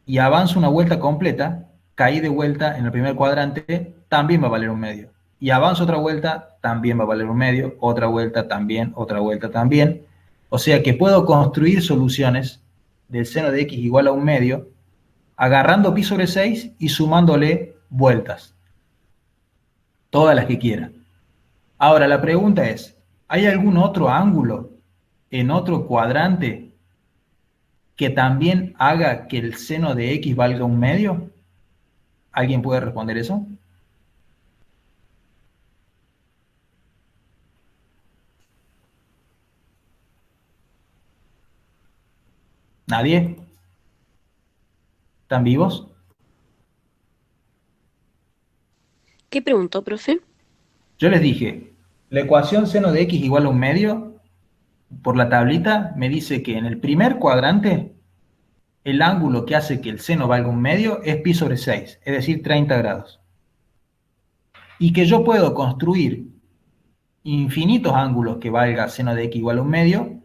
y avanzo una vuelta completa, caí de vuelta en el primer cuadrante, también va a valer 1/2. Y avanzo otra vuelta, también va a valer 1/2, otra vuelta también, otra vuelta también. O sea que puedo construir soluciones del seno de x igual a 1/2, agarrando pi sobre 6 y sumándole vueltas. Todas las que quiera. Ahora, la pregunta es, ¿hay algún otro ángulo en otro cuadrante que también haga que el seno de x valga 1/2? ¿Alguien puede responder eso? ¿Nadie? ¿Están vivos?
¿Qué preguntó, profe?
Yo les dije, la ecuación seno de x igual a 1/2, por la tablita, me dice que en el primer cuadrante, el ángulo que hace que el seno valga 1/2 es pi sobre 6, es decir, 30 grados. Y que yo puedo construir infinitos ángulos que valga seno de x igual a 1/2,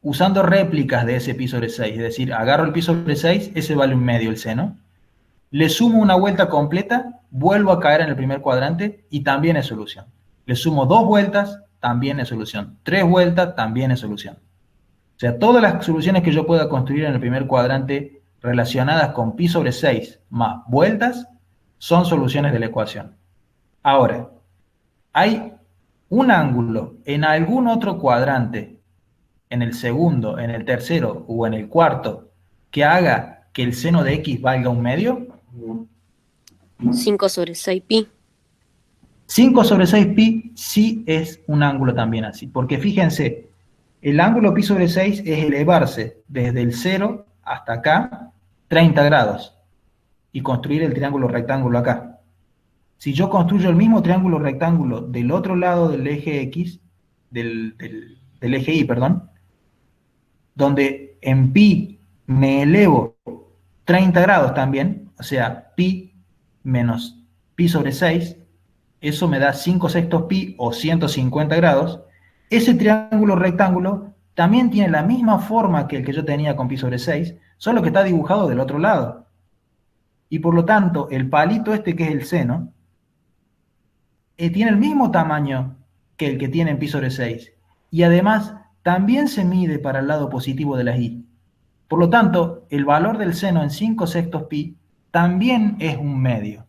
usando réplicas de ese pi sobre 6, es decir, agarro el pi sobre 6, ese vale 1/2 el seno, le sumo una vuelta completa, vuelvo a caer en el primer cuadrante y también es solución. Le sumo 2 vueltas, también es solución. 3 vueltas, también es solución. O sea, todas las soluciones que yo pueda construir en el primer cuadrante relacionadas con pi sobre 6 más vueltas son soluciones de la ecuación. Ahora, ¿hay un ángulo en algún otro cuadrante, en el segundo, en el tercero o en el cuarto, que haga que el seno de x valga 1/2?
5 sobre 6 pi.
5 sobre 6 pi sí es un ángulo también así, porque fíjense, el ángulo pi sobre 6 es elevarse desde el 0 hasta acá 30 grados y construir el triángulo rectángulo acá. si yo construyo el mismo triángulo rectángulo del otro lado del eje X, del eje Y, perdón, donde en pi me elevo 30 grados también, o sea, pi menos pi sobre 6, eso me da 5 sextos pi o 150 grados, ese triángulo rectángulo también tiene la misma forma que el que yo tenía con pi sobre 6, solo que está dibujado del otro lado. Y por lo tanto, el palito este que es el seno, tiene el mismo tamaño que el que tiene en pi sobre 6. Y además, también se mide para el lado positivo de la y. Por lo tanto, el valor del seno en 5 sextos pi también es un medio.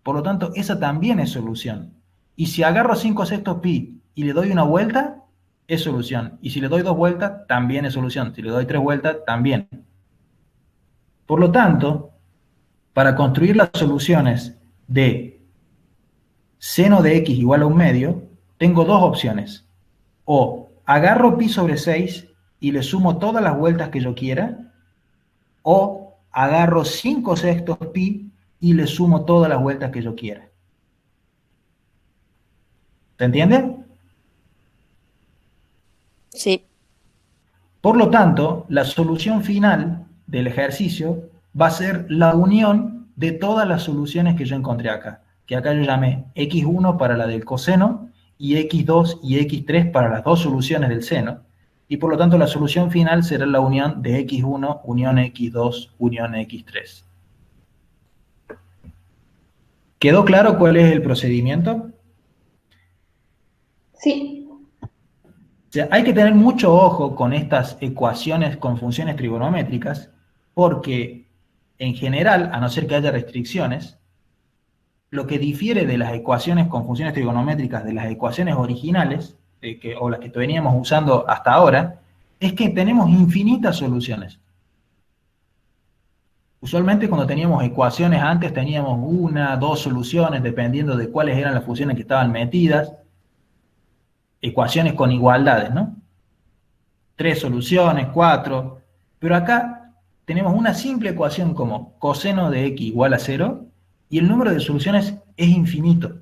Por lo tanto, esa también es solución. Y si agarro 5 sextos pi y le doy una vuelta, es solución. Y si le doy 2 vueltas, también es solución. Si le doy 3 vueltas, también. Por lo tanto, para construir las soluciones de seno de x igual a un medio, tengo dos opciones. O agarro pi sobre 6 y le sumo todas las vueltas que yo quiera, o agarro 5 sextos pi y le sumo todas las vueltas que yo quiera. ¿Se entiende?
Sí.
Por lo tanto, la solución final del ejercicio va a ser la unión de todas las soluciones que yo encontré acá, que acá yo llamé x1 para la del coseno y x2 y x3 para las dos soluciones del seno, y por lo tanto la solución final será la unión de x1 unión x2 unión x3. ¿Quedó claro cuál es el procedimiento?
Sí.
O sea, hay que tener mucho ojo con estas ecuaciones con funciones trigonométricas, porque en general, a no ser que haya restricciones, lo que difiere de las ecuaciones con funciones trigonométricas de las ecuaciones originales, o las que veníamos usando hasta ahora, es que tenemos infinitas soluciones. Usualmente cuando teníamos ecuaciones antes teníamos una, dos soluciones, dependiendo de cuáles eran las funciones que estaban metidas. Ecuaciones con igualdades, ¿no? 3 soluciones, 4, pero acá tenemos una simple ecuación como coseno de x igual a 0 y el número de soluciones es infinito.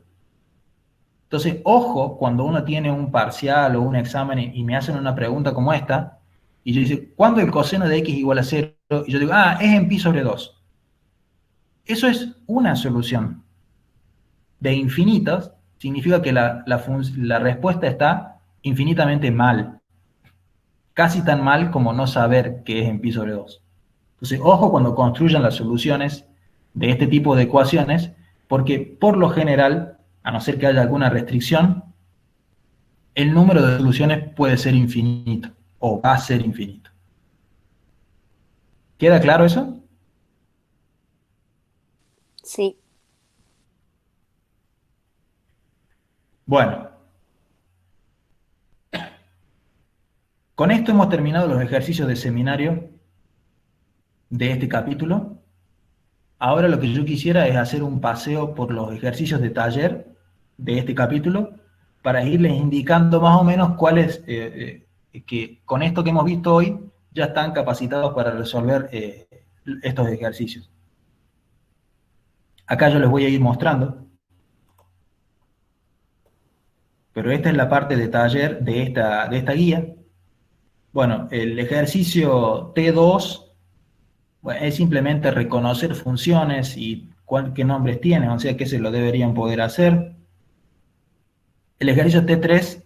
Entonces, ojo cuando uno tiene un parcial o un examen y me hacen una pregunta como esta, y yo digo, ¿cuándo el coseno de x igual a 0? Y yo digo, es en pi sobre 2. Eso es una solución. De infinitas, significa que la respuesta está infinitamente mal. Casi tan mal como no saber qué es en pi sobre 2. Entonces, ojo cuando construyan las soluciones de este tipo de ecuaciones, porque por lo general, a no ser que haya alguna restricción, el número de soluciones puede ser infinito, o va a ser infinito. ¿Queda claro eso?
Sí.
Bueno, con esto hemos terminado los ejercicios de seminario de este capítulo. Ahora lo que yo quisiera es hacer un paseo por los ejercicios de taller de este capítulo para irles indicando más o menos cuáles, que con esto que hemos visto hoy, ya están capacitados para resolver estos ejercicios. Acá yo les voy a ir mostrando, pero esta es la parte de taller de esta guía. Bueno, el ejercicio T2 bueno, es simplemente reconocer funciones y qué nombres tienen, o sea que se lo deberían poder hacer. El ejercicio T3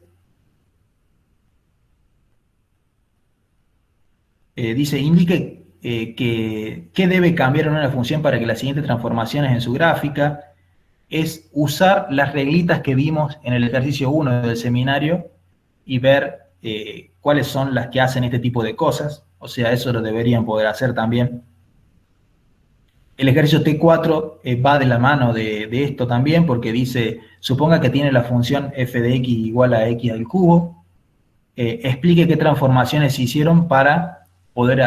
dice, indique qué debe cambiar en una función para que las siguientes transformaciones en su gráfica. Es usar las reglitas que vimos en el ejercicio 1 del seminario y ver cuáles son las que hacen este tipo de cosas. O sea, eso lo deberían poder hacer también. El ejercicio T4 va de la mano de esto también, porque dice, suponga que tiene la función f de x igual a x al cubo, explique qué transformaciones se hicieron para poder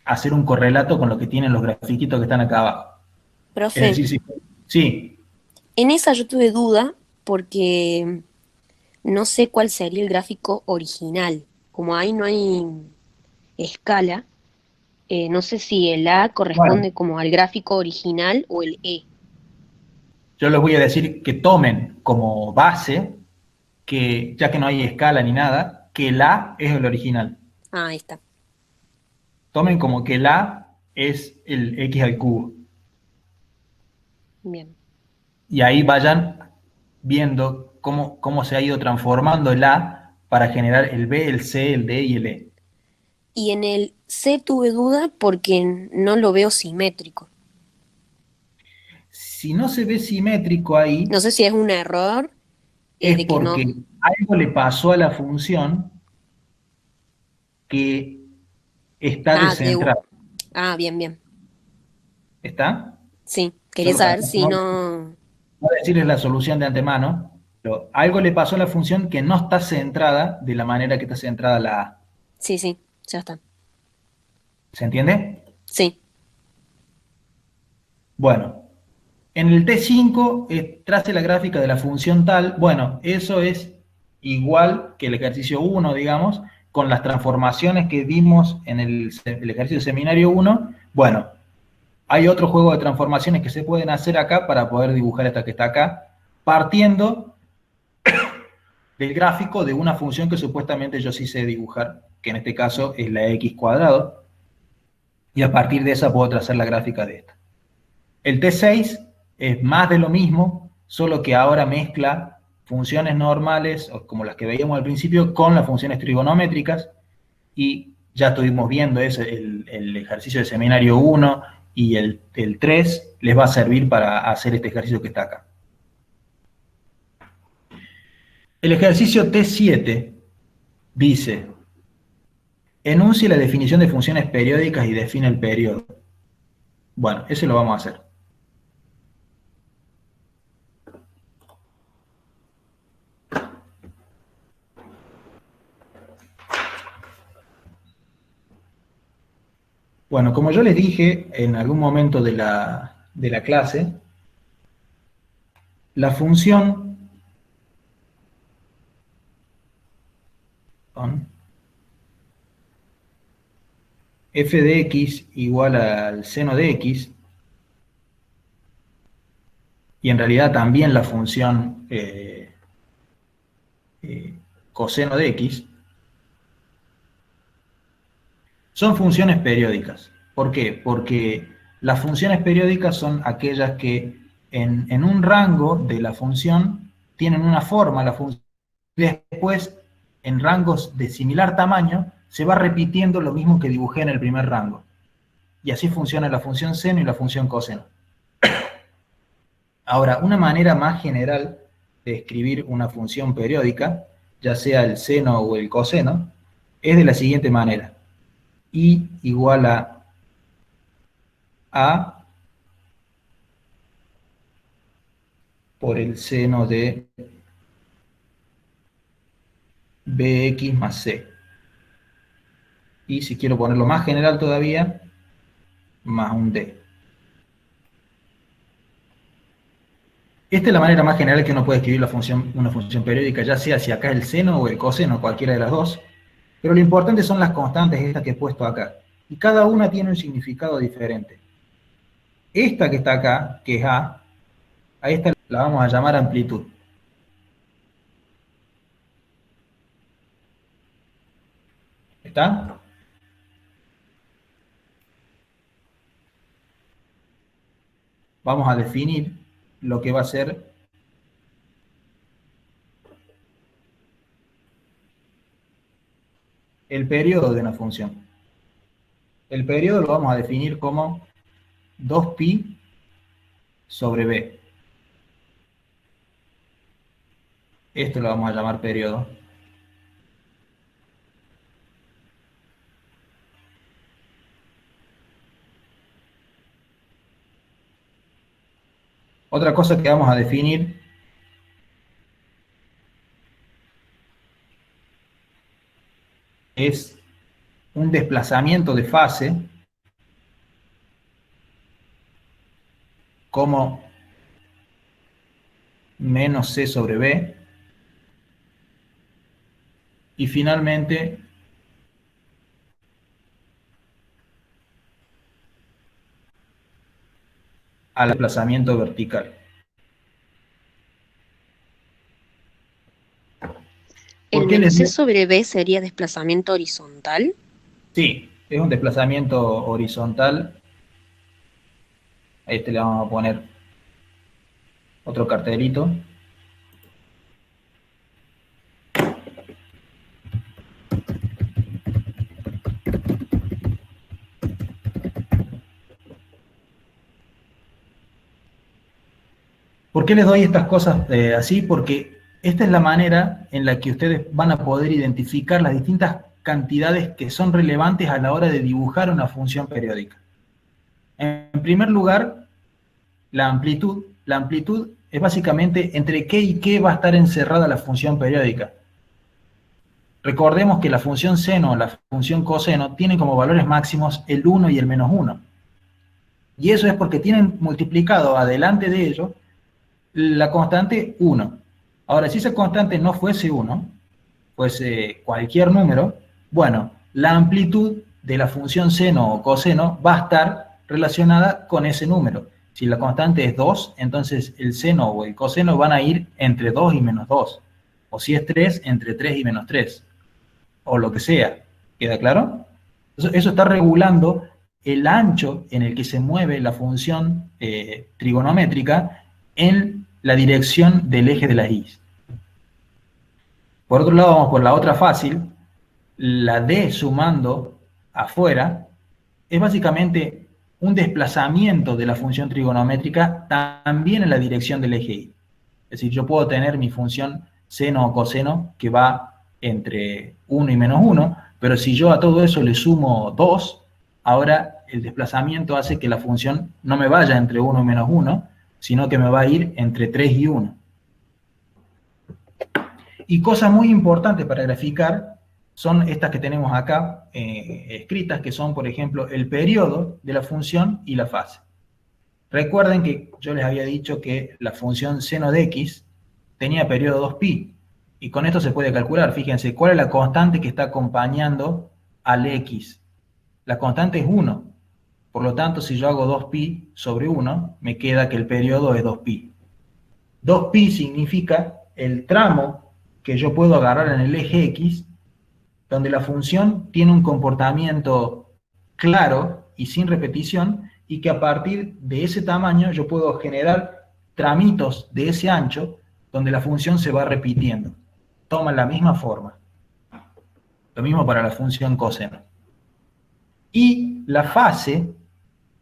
hacer un correlato con lo que tienen los grafiquitos que están acá abajo.
Profe,
Es decir, sí,
en esa yo tuve duda porque no sé cuál sería el gráfico original. Como ahí no hay escala, No sé si el A
Bueno,
corresponde como al gráfico original o el E.
yo les voy a decir que tomen como base que, ya que no hay escala ni nada, que el A es el original.
Ah, ahí está.
Tomen como que el A es el X al cubo.
Bien.
Y ahí vayan viendo cómo se ha ido transformando el A para generar el B, el C, el D y el E.
Y en el C tuve duda porque no lo veo simétrico.
Si no se ve simétrico ahí,
No sé si es un error
es
de que no.
porque algo le pasó a la función que está
Ah,
descentrada.
bien, bien.
¿Está?
Sí, quería
Solo para
saber si
no,
no.
no decirles la solución de antemano, pero algo le pasó a la función que no está centrada de la manera que está centrada la A.
Sí, sí, ya está.
¿Se entiende?
Sí,
Bueno, en el T5 trace la gráfica de la función tal. Bueno, eso es igual que el ejercicio 1, digamos, con las transformaciones que vimos en el ejercicio seminario 1. Bueno, hay otro juego de transformaciones que se pueden hacer acá para poder dibujar esta que está acá, partiendo del gráfico de una función que supuestamente yo sí sé dibujar, que en este caso es la x cuadrado, y a partir de esa puedo trazar la gráfica de esta. El T6 es más de lo mismo, solo que ahora mezcla funciones normales, como las que veíamos al principio, con las funciones trigonométricas, y ya estuvimos viendo eso, el ejercicio de seminario 1 y el 3 les va a servir para hacer este ejercicio que está acá. El ejercicio T7 dice, enuncie la definición de funciones periódicas y define el periodo. Bueno, eso lo vamos a hacer. Bueno, como yo les dije en algún momento de la clase, la función f de x igual al seno de x, y en realidad también la función coseno de x, son funciones periódicas. ¿Por qué? Porque las funciones periódicas son aquellas que en un rango de la función tienen una forma, la función, después en rangos de similar tamaño se va repitiendo lo mismo que dibujé en el primer rango. Y así funciona la función seno y la función coseno. Ahora, una manera más general de escribir una función periódica, ya sea el seno o el coseno, es de la siguiente manera. Y igual a por el seno de bx más c. Y si quiero ponerlo más general todavía, más un d. Esta es la manera más general que uno puede escribir una función periódica, ya sea si acá es el seno o el coseno, cualquiera de las dos. Pero lo importante son las constantes estas que he puesto acá. Y cada una tiene un significado diferente. Esta que está acá, que es a esta la vamos a llamar amplitud. ¿Está? Vamos a definir lo que va a ser el periodo de una función. El periodo lo vamos a definir como 2pi sobre b. Esto lo vamos a llamar periodo. Otra cosa que vamos a definir es un desplazamiento de fase como menos c sobre b. Y finalmente al desplazamiento vertical.
¿El
¿Por qué
menos
les
C
digo?
sobre B sería desplazamiento horizontal?
Sí, es un desplazamiento horizontal. A este le vamos a poner otro cartelito. ¿Por qué les doy estas cosas así? Porque esta es la manera en la que ustedes van a poder identificar las distintas cantidades que son relevantes a la hora de dibujar una función periódica. En primer lugar, la amplitud. La amplitud es básicamente entre qué y qué va a estar encerrada la función periódica. Recordemos que la función seno o la función coseno tienen como valores máximos el 1 y el menos 1. Y eso es porque tienen multiplicado adelante de ello la constante 1. Ahora, si esa constante no fuese 1, fuese cualquier número, bueno, la amplitud de la función seno o coseno va a estar relacionada con ese número. Si la constante es 2, entonces el seno o el coseno van a ir entre 2 y menos 2. O si es 3, entre 3 y menos 3. O lo que sea. ¿Queda claro? Eso está regulando el ancho en el que se mueve la función trigonométrica en la dirección del eje de las y. Por otro lado, vamos por la otra fácil. La d sumando afuera es básicamente un desplazamiento de la función trigonométrica también en la dirección del eje y. Es decir, yo puedo tener mi función seno o coseno que va entre 1 y menos 1, pero si yo a todo eso le sumo 2, ahora el desplazamiento hace que la función no me vaya entre 1 y menos 1, sino que me va a ir entre 3 y 1. Y cosas muy importantes para graficar son estas que tenemos acá escritas, que son, por ejemplo, el periodo de la función y la fase. Recuerden que yo les había dicho que la función seno de x tenía periodo 2pi, y con esto se puede calcular. Fíjense, ¿cuál es la constante que está acompañando al x? La constante es 1. Por lo tanto, si yo hago 2pi sobre 1, me queda que el periodo es 2pi. 2pi significa el tramo que yo puedo agarrar en el eje x, donde la función tiene un comportamiento claro y sin repetición, y que a partir de ese tamaño yo puedo generar tramitos de ese ancho, donde la función se va repitiendo. Toma la misma forma. Lo mismo para la función coseno. Y la fase,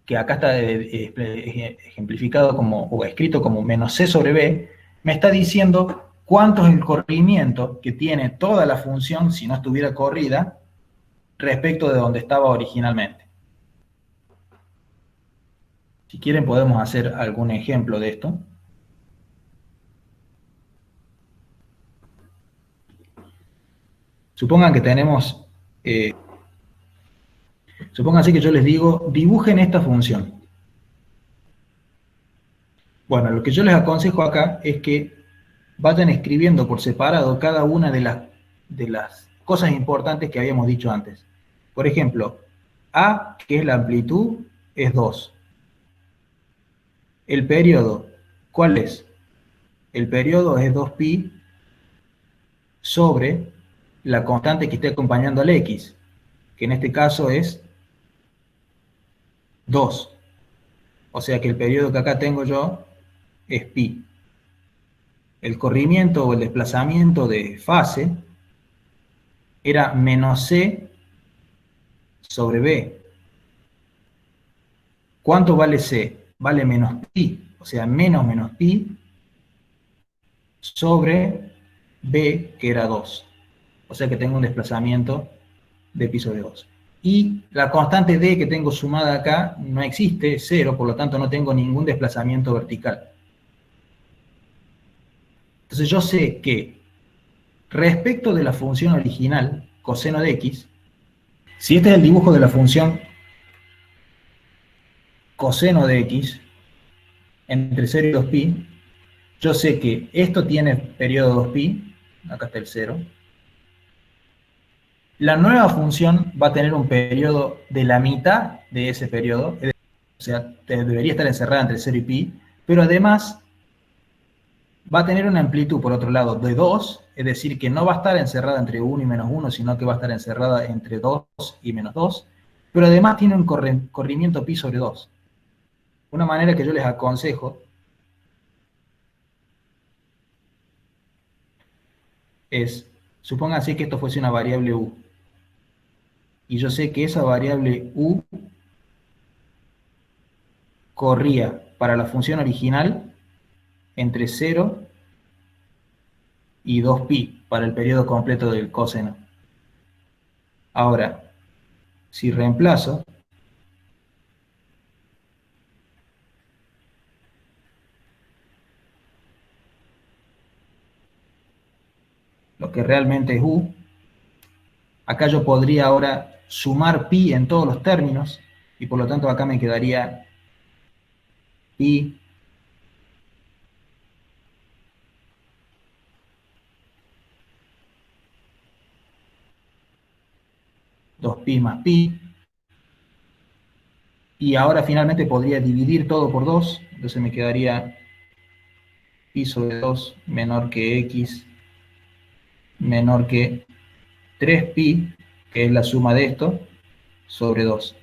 que acá está ejemplificado como, o escrito como menos c sobre b, me está diciendo cuánto es el corrimiento que tiene toda la función, si no estuviera corrida, respecto de donde estaba originalmente. Si quieren podemos hacer algún ejemplo de esto. Supongan que tenemos, supónganse que yo les digo, dibujen esta función. Bueno, lo que yo les aconsejo acá es que vayan escribiendo por separado cada una de las cosas importantes que habíamos dicho antes. Por ejemplo, A, que es la amplitud, es 2. El periodo, ¿cuál es? El periodo es 2pi sobre la constante que esté acompañando al x, que en este caso es 2. O sea que el periodo que acá tengo yo es pi. El corrimiento o el desplazamiento de fase era menos c sobre b. ¿Cuánto vale c? Vale menos pi, o sea, menos pi sobre b, que era 2. O sea que tengo un desplazamiento de pi sobre 2. Y la constante d que tengo sumada acá no existe, es 0, por lo tanto no tengo ningún desplazamiento vertical. Entonces yo sé que respecto de la función original, coseno de x, si este es el dibujo de la función coseno de x, entre 0 y 2pi, yo sé que esto tiene periodo 2pi, acá está el 0. La nueva función va a tener un periodo de la mitad de ese periodo, o sea, debería estar encerrada entre 0 y pi, pero además va a tener una amplitud, por otro lado, de 2, es decir, que no va a estar encerrada entre 1 y menos 1, sino que va a estar encerrada entre 2 y menos 2, pero además tiene un corrimiento pi sobre 2. Una manera que yo les aconsejo es, supónganse que esto fuese una variable u, y yo sé que esa variable u corría para la función original entre 0 y 2pi para el periodo completo del coseno. Ahora, si reemplazo, lo que realmente es u, acá yo podría ahora sumar pi en todos los términos, y por lo tanto acá me quedaría pi dos pi más pi, y ahora finalmente podría dividir todo por 2, entonces me quedaría pi sobre 2 menor que x menor que 3pi, que es la suma de esto, sobre 2.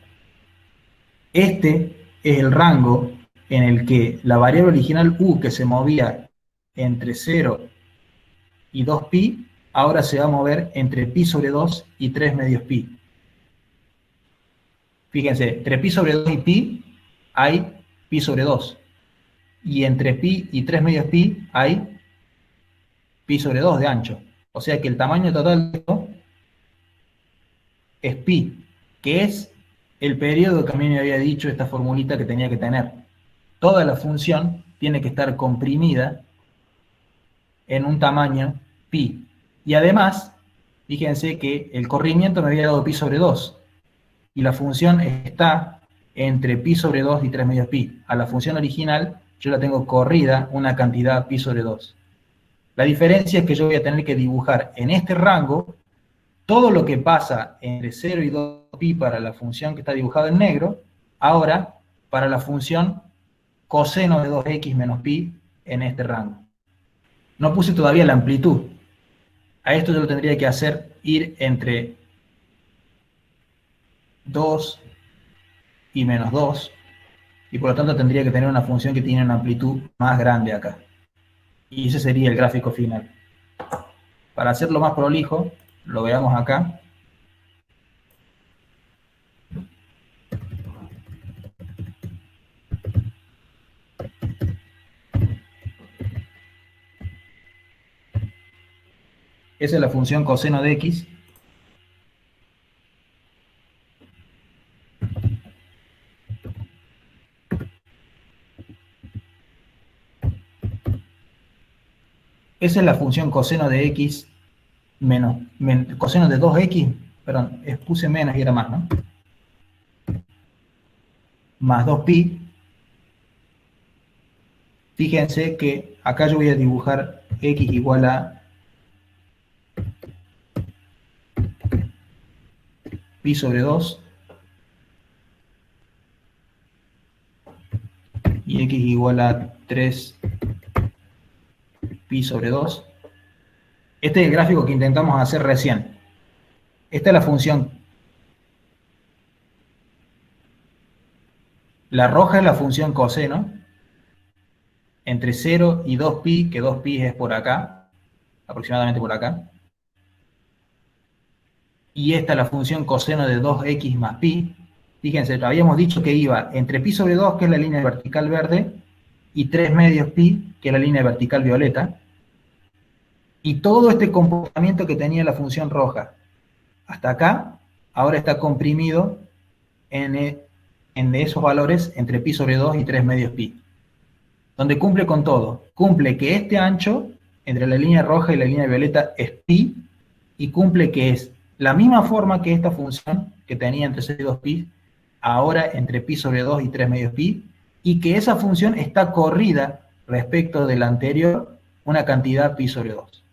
Este es el rango en el que la variable original u, que se movía entre 0 y 2pi, ahora se va a mover entre pi sobre 2 y 3 medios pi. Fíjense, entre pi sobre 2 y pi hay pi sobre 2. Y entre pi y 3 medios pi hay pi sobre 2 de ancho. O sea que el tamaño total de esto es pi, que es el periodo que a mí me había dicho esta formulita que tenía que tener. Toda la función tiene que estar comprimida en un tamaño pi. Y además, fíjense que el corrimiento me había dado pi sobre 2. Y la función está entre pi sobre 2 y 3 medios pi. A la función original yo la tengo corrida una cantidad pi sobre 2. La diferencia es que yo voy a tener que dibujar en este rango todo lo que pasa entre 0 y 2pi para la función que está dibujada en negro, ahora para la función coseno de 2x menos pi en este rango. No puse todavía la amplitud. A esto yo lo tendría que hacer ir entre 2 y menos 2, y por lo tanto tendría que tener una función que tiene una amplitud más grande acá. Y ese sería el gráfico final. Para hacerlo más prolijo, lo veamos acá. Esa es la función coseno de x. Esa es la función coseno de x menos, coseno de 2x, perdón, puse menos y era más, ¿no? Más 2pi. Fíjense que acá yo voy a dibujar x igual a pi sobre 2 y x igual a 3 pi sobre 2. Este es el gráfico que intentamos hacer recién. Esta es la función. La roja es la función coseno entre 0 y 2pi, que 2pi es por acá, aproximadamente por acá. Y esta es la función coseno de 2x más pi. Fíjense, habíamos dicho que iba entre pi sobre 2, que es la línea vertical verde, y 3 medios pi, que es la línea vertical violeta. Y todo este comportamiento que tenía la función roja hasta acá, ahora está comprimido en esos valores entre pi sobre 2 y 3 medios pi. Donde cumple con todo. Cumple que este ancho entre la línea roja y la línea violeta es pi, y cumple que es la misma forma que esta función que tenía entre 0 y 2pi, ahora entre pi sobre 2 y 3 medios pi, y que esa función está corrida respecto de la anterior una cantidad pi sobre 2.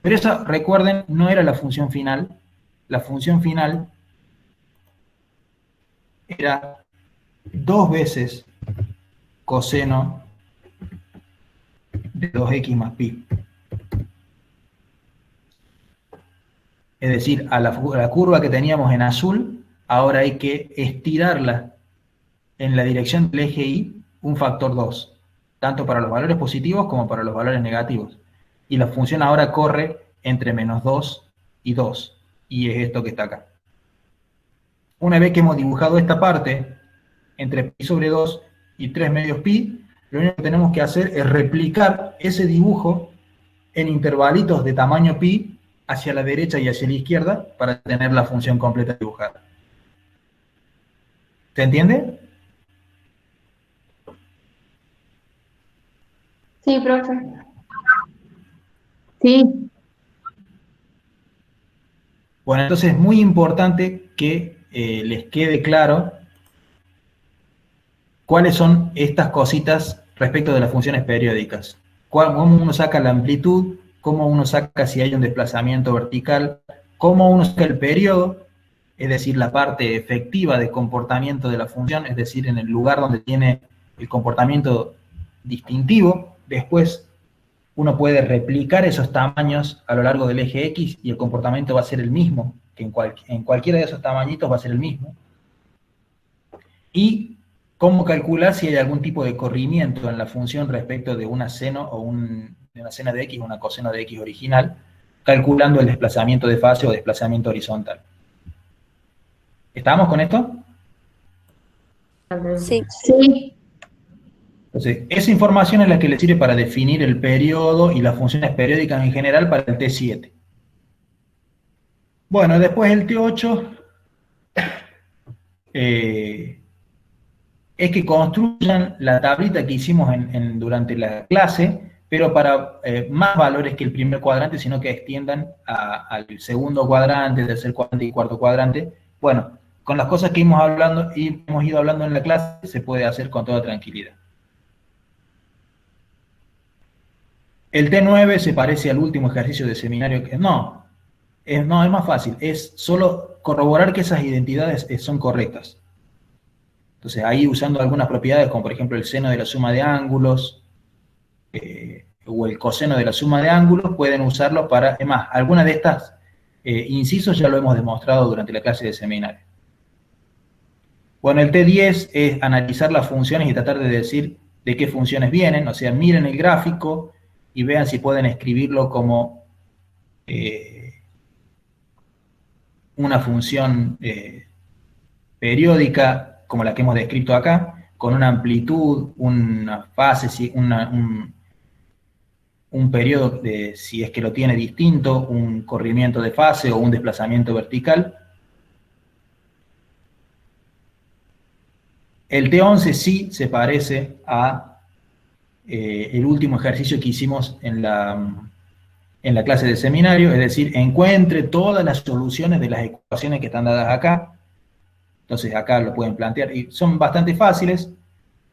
Pero eso, recuerden, no era la función final. La función final era 2 veces coseno de 2x más pi. Es decir, a la curva que teníamos en azul, ahora hay que estirarla en la dirección del eje Y un factor 2, tanto para los valores positivos como para los valores negativos. Y la función ahora corre entre menos 2 y 2, y es esto que está acá. Una vez que hemos dibujado esta parte, entre pi sobre 2 y 3 medios pi, lo único que tenemos que hacer es replicar ese dibujo en intervalitos de tamaño pi hacia la derecha y hacia la izquierda para tener la función completa dibujada. ¿Se entiende?
Sí, profe.
Sí,
Bueno, entonces es muy importante que les quede claro cuáles son estas cositas respecto de las funciones periódicas. Cómo uno saca la amplitud, cómo uno saca si hay un desplazamiento vertical, cómo uno saca el periodo, es decir, la parte efectiva de comportamiento de la función, es decir, en el lugar donde tiene el comportamiento distintivo. Después uno puede replicar esos tamaños a lo largo del eje X y el comportamiento va a ser el mismo, que en cualquiera de esos tamañitos va a ser el mismo. Y cómo calcular si hay algún tipo de corrimiento en la función respecto de una seno o de una seno de X o una coseno de X original, calculando el desplazamiento de fase o desplazamiento horizontal. ¿Estamos con esto?
Sí.
sí,
Entonces, esa información es la que le sirve para definir el periodo y las funciones periódicas en general para el T7. Bueno, después el T8 es que construyan la tablita que hicimos durante la clase, pero para más valores que el primer cuadrante, sino que extiendan al segundo cuadrante, tercer cuadrante y cuarto cuadrante. Bueno, con las cosas que hemos ido hablando en la clase, se puede hacer con toda tranquilidad. El T9 se parece al último ejercicio de seminario. No, es más fácil. Es solo corroborar que esas identidades son correctas. Entonces, ahí usando algunas propiedades, como por ejemplo el seno de la suma de ángulos, o el coseno de la suma de ángulos, pueden usarlos para... Además, algunas de estas incisos ya lo hemos demostrado durante la clase de seminario. Bueno, el T10 es analizar las funciones y tratar de decir de qué funciones vienen. O sea, miren el gráfico y vean si pueden escribirlo como una función periódica, como la que hemos descrito acá, con una amplitud, una fase, un periodo, si es que lo tiene distinto, un corrimiento de fase o un desplazamiento vertical. El T11 sí se parece a el último ejercicio que hicimos en la clase de seminario, es decir, encuentre todas las soluciones de las ecuaciones que están dadas acá. Entonces acá lo pueden plantear, y son bastante fáciles.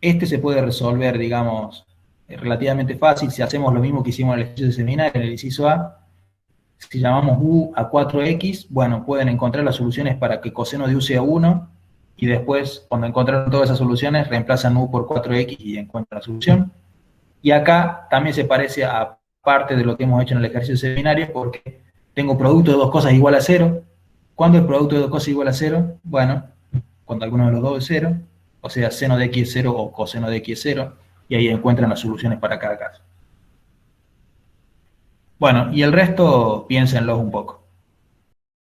Este se puede resolver, digamos, relativamente fácil si hacemos lo mismo que hicimos en el ejercicio de seminario, en el inciso A. Si llamamos U a 4X, bueno, pueden encontrar las soluciones para que coseno de U sea 1, y después, cuando encontraron todas esas soluciones, reemplazan U por 4X y encuentran la solución. Y acá también se parece a parte de lo que hemos hecho en el ejercicio de seminario, porque tengo producto de dos cosas igual a 0. ¿Cuándo es producto de dos cosas igual a 0? Bueno, cuando alguno de los dos es 0, o sea, seno de X es 0 o coseno de X es 0, y ahí encuentran las soluciones para cada caso. Bueno, y el resto piénsenlo un poco.